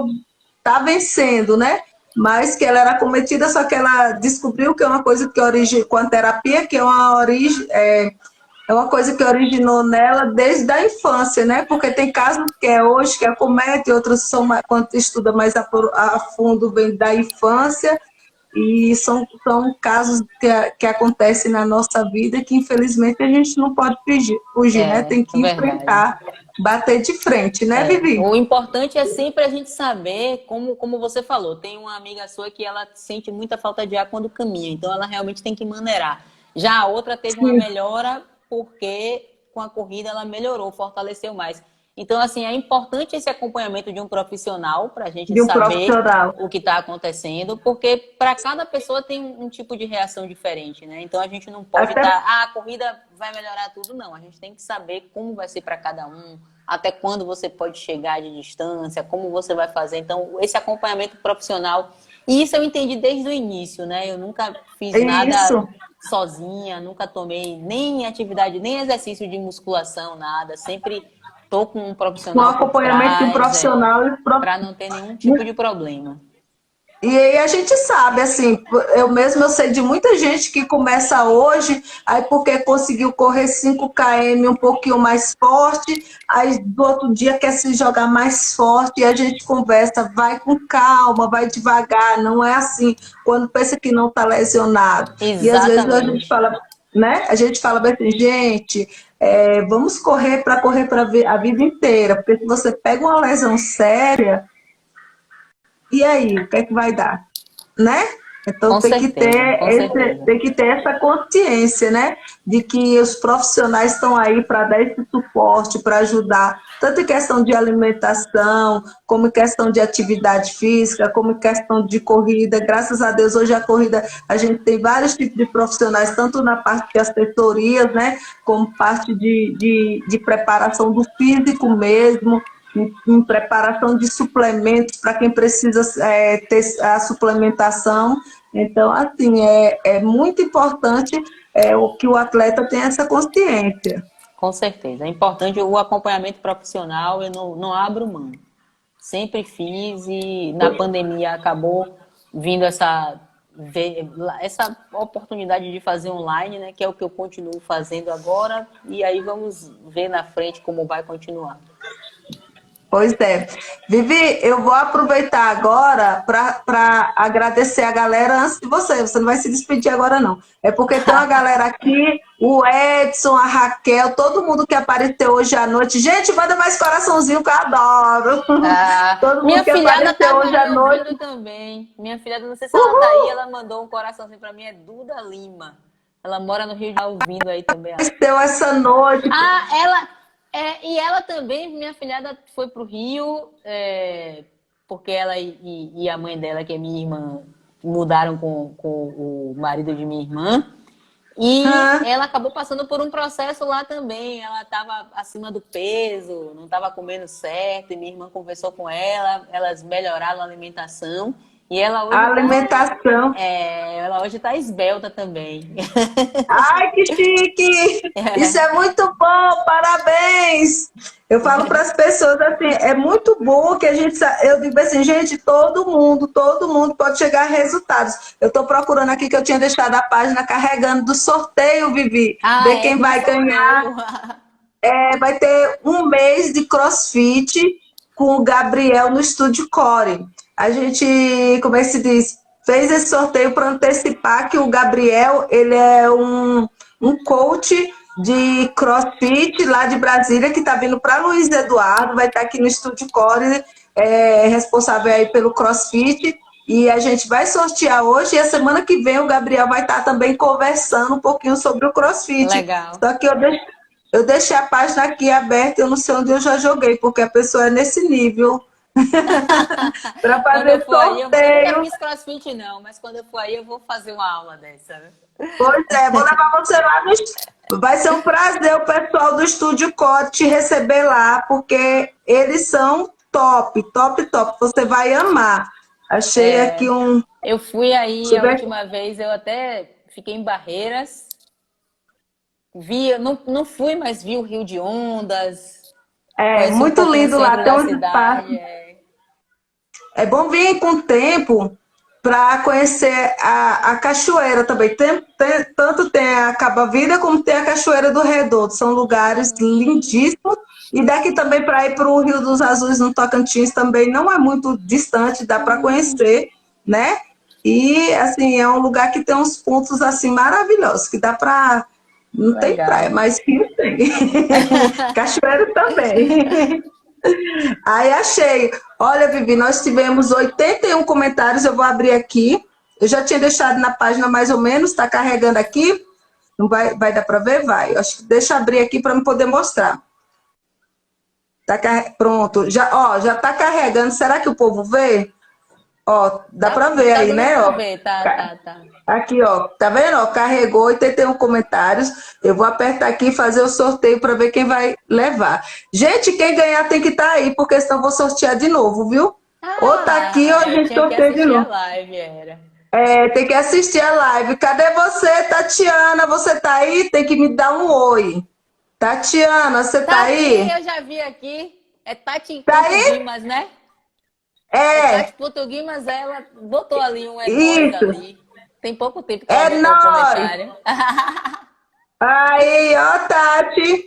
tá vencendo, né? Mas que ela era cometida, só que ela descobriu que é uma coisa que origina com a terapia, que é uma origem, é uma coisa que originou nela desde a infância, né? Porque tem casos que é hoje que acomete, outros são mais, quando estuda mais a fundo, vem da infância, e são casos que acontecem na nossa vida que infelizmente a gente não pode fugir, né? Tem é que verdade. enfrentar, bater de frente, né, É. Vivi? O importante é sempre a gente saber, como você falou, tem uma amiga sua que ela sente muita falta de ar quando caminha, então ela realmente tem que maneirar. Já a outra teve uma Sim. melhora porque com a corrida ela melhorou, fortaleceu mais. Então, assim, é importante esse acompanhamento de um profissional para a gente De um saber profissional. o que está acontecendo, porque para cada pessoa tem um tipo de reação diferente, né? Então a gente não pode Até estar, a corrida vai melhorar tudo, não. A gente tem que saber como vai ser para cada um, até quando você pode chegar de distância, como você vai fazer. Então, esse acompanhamento profissional, e isso eu entendi desde o início, né? Eu nunca fiz nada isso. sozinha, nunca tomei nem atividade, nem exercício de musculação, nada. Sempre tô com um Com o profissional por acompanhamento de um trás, profissional. para não ter nenhum tipo de problema. E aí a gente sabe, assim, eu sei de muita gente que começa hoje, aí porque conseguiu correr 5 km um pouquinho mais forte, aí do outro dia quer se jogar mais forte, e a gente conversa, vai com calma, vai devagar, não é assim, quando pensa que não está lesionado. E às vezes a gente Exatamente. fala, né? A gente fala assim, gente, vamos correr para a vida inteira, porque se você pega uma lesão séria, e aí, o que é que vai dar? Né? Então Com certeza, com certeza. tem que ter essa consciência, né? De que os profissionais estão aí para dar esse suporte, para ajudar, tanto em questão de alimentação, como em questão de atividade física, como em questão de corrida. Graças a Deus, hoje a corrida, a gente tem vários tipos de profissionais, tanto na parte de assessorias, né? Como parte de preparação do físico mesmo, em preparação de suplementos para quem precisa ter a suplementação. Então, assim, é muito importante o que o atleta tenha essa consciência. Com certeza. É importante o acompanhamento profissional, eu não abro mão. Sempre fiz e na pandemia acabou vindo essa oportunidade de fazer online, né? Que é o que eu continuo fazendo agora. E aí vamos ver na frente como vai continuar. Pois é. Vivi, eu vou aproveitar agora para agradecer a galera antes de você. Você não vai se despedir agora, não. É porque tem uma galera aqui, o Edson, a Raquel, todo mundo que apareceu hoje à noite. Gente, manda mais coraçãozinho que eu adoro. Todo Minha mundo que filhada apareceu estava hoje à aí noite. ouvindo também. Minha filhada, não sei se ela tá aí, ela mandou um coraçãozinho para mim, é Duda Lima. Ela mora no Rio de Janeiro, ouvindo aí também. Apareceu essa noite. E ela também, minha filhada foi pro Rio, porque ela e a mãe dela, que é minha irmã, mudaram com o marido de minha irmã. E ela acabou passando por um processo lá também. Ela estava acima do peso, não estava comendo certo, e minha irmã conversou com ela, elas melhoraram a alimentação. E ela hoje A alimentação. ela hoje tá esbelta também. Ai, que chique! Isso é muito bom, parabéns! Eu falo para as pessoas assim, é muito bom que eu digo assim, gente, todo mundo pode chegar a resultados. Eu estou procurando aqui que eu tinha deixado a página carregando do sorteio, Vivi, ver quem vai ganhar. Vai ter um mês de CrossFit com o Gabriel no Estúdio Core. A gente, como é que se diz, fez esse sorteio para antecipar que o Gabriel, ele é um coach de CrossFit lá de Brasília, que está vindo para Luiz Eduardo, vai estar aqui no Estúdio Core, responsável aí pelo CrossFit, e a gente vai sortear hoje, e a semana que vem o Gabriel vai estar também conversando um pouquinho sobre o CrossFit. Legal. Só que eu deixei a página aqui aberta, eu não sei onde eu já joguei, porque a pessoa é nesse nível. Para fazer sorteio. Eu nunca fiz CrossFit não, mas quando eu for aí eu vou fazer uma aula dessa. Né? Pois é, vou levar você lá vai ser um prazer o pessoal do Estúdio Core te receber lá, porque eles são top. Você vai amar. Achei aqui um... Eu fui aí a última vez, eu até fiquei em Barreiras. Não fui, mas vi o Rio de Ondas. Muito lindo lá, tem um cidade. É bom vir com o tempo para conhecer a cachoeira também. Tanto tem a Caba Vida como tem a Cachoeira do Redondo. São lugares lindíssimos. E daqui também para ir para o Rio dos Azuis, no Tocantins, também não é muito distante, dá para conhecer, né? E, assim, é um lugar que tem uns pontos, assim, maravilhosos, que dá para... Não tem praia, mas rio tem. Cachoeira também. Aí achei. Olha, Vivi, nós tivemos 81 comentários, eu vou abrir aqui. Eu já tinha deixado na página mais ou menos, está carregando aqui. Não vai dar para ver? Vai. Acho que deixa eu abrir aqui para eu poder mostrar. Pronto. Já está carregando. Será que o povo vê? Ó, dá para ver aí, né? Dá para ver, tá. Aqui, ó, tá vendo? Ó, carregou 81 comentários. Eu vou apertar aqui e fazer o sorteio para ver quem vai levar. Gente, quem ganhar tem que estar aí, porque senão eu vou sortear de novo, viu? Ou tá aqui ou a gente sorteia de novo. Tem que assistir a live. Cadê você, Tatiana? Você tá aí? Tem que me dar um oi. Tatiana, você tá aí? Eu já vi aqui. É Tati tá aí? Guimas, né? Tati Português, mas ela botou ali um Isso. Ali. Tem pouco tempo que ela botou o comentário. Aí, ó, Tati.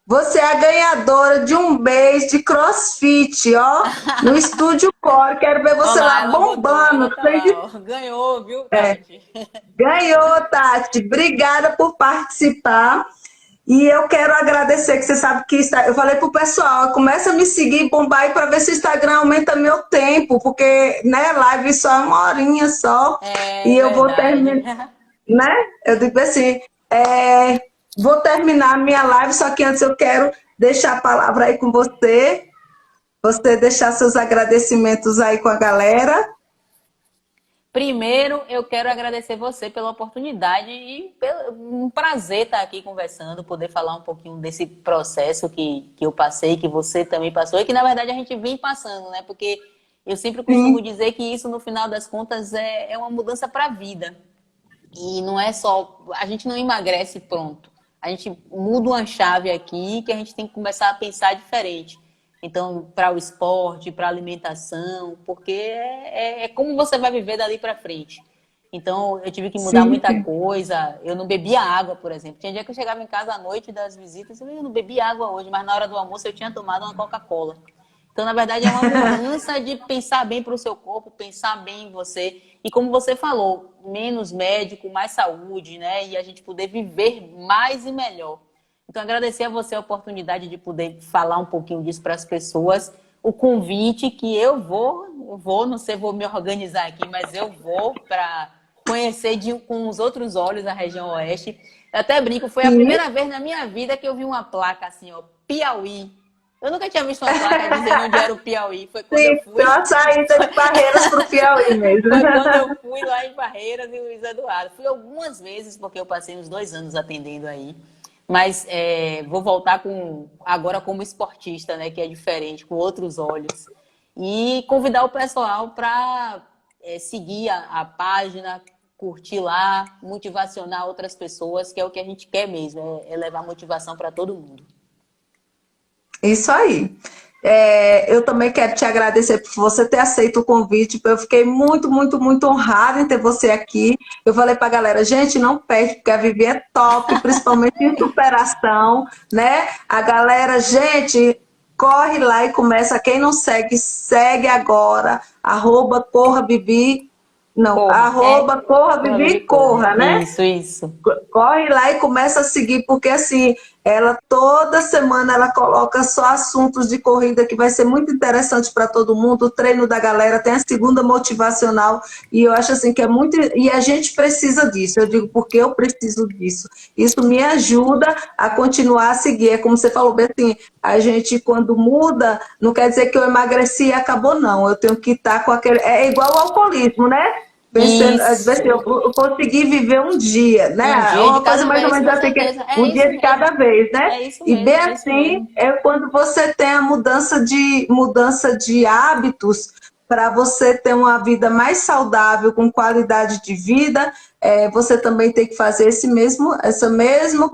Você é a ganhadora de um mês de CrossFit, ó. No Estúdio Core. Quero ver você lá bombando. Ganhou, viu, Tati? Ganhou, Tati. Obrigada por participar. E eu quero agradecer, que você sabe que eu falei pro pessoal, começa a me seguir, bombar aí para ver se o Instagram aumenta meu tempo, porque, né, live só é uma horinha só, É e eu vou verdade. terminar, né? Eu digo assim, vou terminar a minha live, só que antes eu quero deixar a palavra aí com você deixar seus agradecimentos aí com a galera. Primeiro, eu quero agradecer você pela oportunidade e pelo um prazer estar aqui conversando, poder falar um pouquinho desse processo que eu passei, que você também passou e que, na verdade, a gente vem passando, né? Porque eu sempre costumo Sim, dizer que isso, no final das contas, é uma mudança para a vida. E não é só... A gente não emagrece pronto. A gente muda uma chave aqui que a gente tem que começar a pensar diferente. Então, para o esporte, para a alimentação, porque é como você vai viver dali para frente. Então, eu tive que mudar sim, muita sim. coisa. Eu não bebia água, por exemplo. Tinha dia que eu chegava em casa à noite das visitas, eu não bebi água hoje, mas na hora do almoço eu tinha tomado uma Coca-Cola. Então, na verdade, é uma mudança de pensar bem para o seu corpo, pensar bem em você. E como você falou, menos médico, mais saúde, né? E a gente poder viver mais e melhor. Então, agradecer a você a oportunidade de poder falar um pouquinho disso para as pessoas. O convite que não sei, vou me organizar aqui, mas eu vou para conhecer com os outros olhos a região oeste. Eu até brinco, foi a Sim. primeira vez na minha vida que eu vi uma placa assim, ó, Piauí. Eu nunca tinha visto uma placa dizendo onde era o Piauí. Foi quando eu Sim, tem fui. uma saída de Barreiras para o Piauí mesmo. Foi quando eu fui lá em Barreiras e Luiz Eduardo. Fui algumas vezes, porque eu passei uns 2 anos atendendo aí. Mas vou voltar agora como esportista, né? Que é diferente, com outros olhos. E convidar o pessoal para seguir a página, curtir lá, motivacionar outras pessoas, que é o que a gente quer mesmo, é levar motivação para todo mundo. Isso aí. Eu também quero te agradecer por você ter aceito o convite. Eu fiquei muito, muito, muito honrada em ter você aqui. Eu falei para a galera, gente, não perde, porque a Vivi é top, principalmente em superação, né? A galera, gente, corre lá e começa. Quem não segue, segue agora. Corra Vivi. Não, Corra, corra corra, Vivi, Vivi, corra. corra, né? Isso. Corre lá e começa a seguir, porque assim, ela toda semana ela coloca só assuntos de corrida que vai ser muito interessante para todo mundo. O treino da galera tem a segunda motivacional e eu acho assim que é muito, e a gente precisa disso. Eu digo porque eu preciso disso. Isso me ajuda a continuar a seguir. É como você falou bem assim, a gente quando muda, não quer dizer que eu emagreci e acabou não. Eu tenho que estar com aquele, é igual ao alcoolismo, né? Pensando, às vezes Isso. eu consegui viver um dia, Um né? dia de Uma coisa cada mais ou vez, menos com assim, que é certeza. É um isso dia de cada mesmo. vez, né? É isso E bem mesmo, é isso assim mesmo. é quando você tem a mudança de hábitos para você ter uma vida mais saudável, com qualidade de vida, você também tem que fazer esse mesmo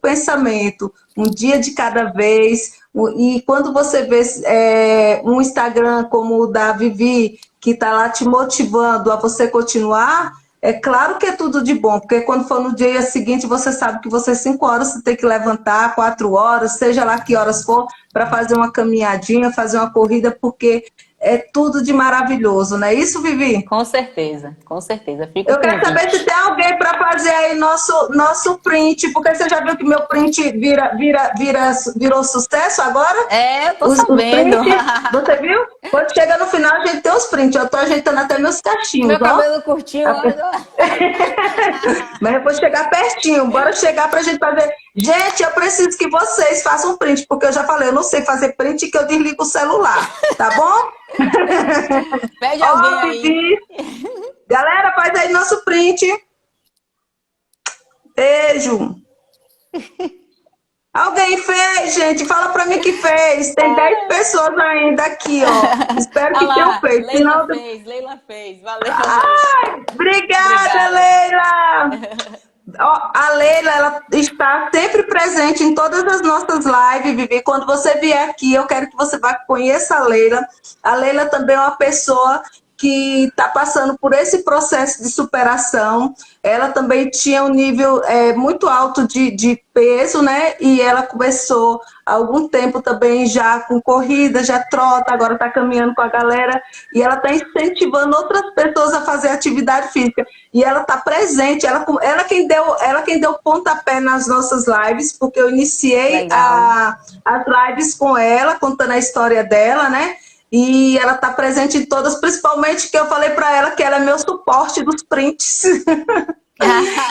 pensamento, um dia de cada vez. E quando você vê um Instagram como o da Vivi, que está lá te motivando a você continuar, é claro que é tudo de bom, porque quando for no dia seguinte, você sabe que você 5 horas você tem que levantar, 4 horas, seja lá que horas for, para fazer uma caminhadinha, fazer uma corrida, porque é tudo de maravilhoso, não é isso, Vivi? Com certeza, com certeza. Fica o Eu quero saber se convite. tem alguém para fazer aí nosso print, porque você já viu que meu print virou sucesso agora? É, eu tô Os sabendo. prints, você viu? Quando chega no final, a gente tem os prints. Eu tô ajeitando até meus cachinhos, Meu ó. cabelo curtiu. Mas eu vou chegar pertinho. Bora chegar pra gente fazer. Gente, eu preciso que vocês façam print, porque eu já falei, eu não sei fazer print que eu desligo o celular, tá bom? Pede alguém Ó, aí. Vivi. Galera, faz aí nosso print. Beijo. Alguém fez, gente? Fala pra mim que fez. Tem 10 pessoas ainda aqui, ó. Espero Olha que tenham lá, feito. Senão... Leila fez. Valeu, Leila. Ai, obrigada, Obrigada. Leila! Ó, a Leila, ela está sempre presente em todas as nossas lives, Vivi. Quando você vier aqui, eu quero que você vá conheça a Leila. A Leila também é uma pessoa que está passando por esse processo de superação. Ela também tinha um nível muito alto de peso, né? E ela começou há algum tempo também já com corrida, já trota, agora está caminhando com a galera. E ela está incentivando outras pessoas a fazer atividade física. E ela está presente, ela quem deu pontapé nas nossas lives, porque eu iniciei as lives com ela, contando a história dela, né? E ela está presente em todas, principalmente que eu falei para ela que ela é meu suporte dos prints.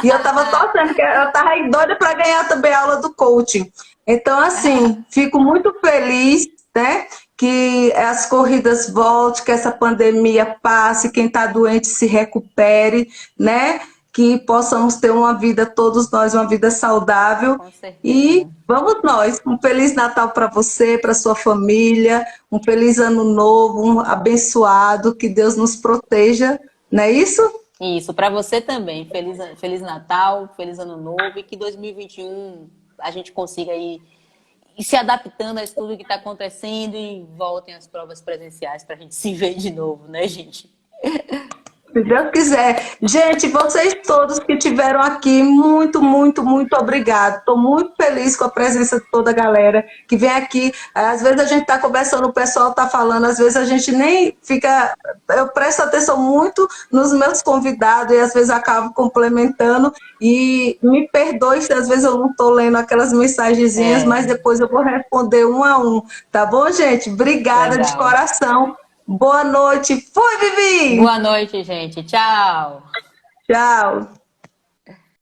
E eu estava torcendo, que ela estava aí doida para ganhar também a aula do coaching. Então, assim, fico muito feliz, né? Que as corridas voltem, que essa pandemia passe, quem está doente se recupere, né? Que possamos ter uma vida, todos nós, uma vida saudável. Com certeza. E vamos nós. Um Feliz Natal para você, para sua família, um feliz ano novo, um abençoado, que Deus nos proteja, não é isso? Isso, para você também. Feliz Natal, feliz Ano Novo e que 2021 a gente consiga ir se adaptando a isso tudo que está acontecendo e voltem as provas presenciais para a gente se ver de novo, né, gente? Se Deus quiser. Gente, vocês todos que estiveram aqui, muito, muito, muito obrigado. Estou muito feliz com a presença de toda a galera que vem aqui. Às vezes a gente está conversando, o pessoal está falando, às vezes a gente nem fica... Eu presto atenção muito nos meus convidados e às vezes acabo complementando. E me perdoe se às vezes eu não estou lendo aquelas mensagenzinhas, mas depois eu vou responder um a um. Tá bom, gente? Obrigada de coração. Boa noite. Fui, Vivi! Boa noite, gente. Tchau! Tchau!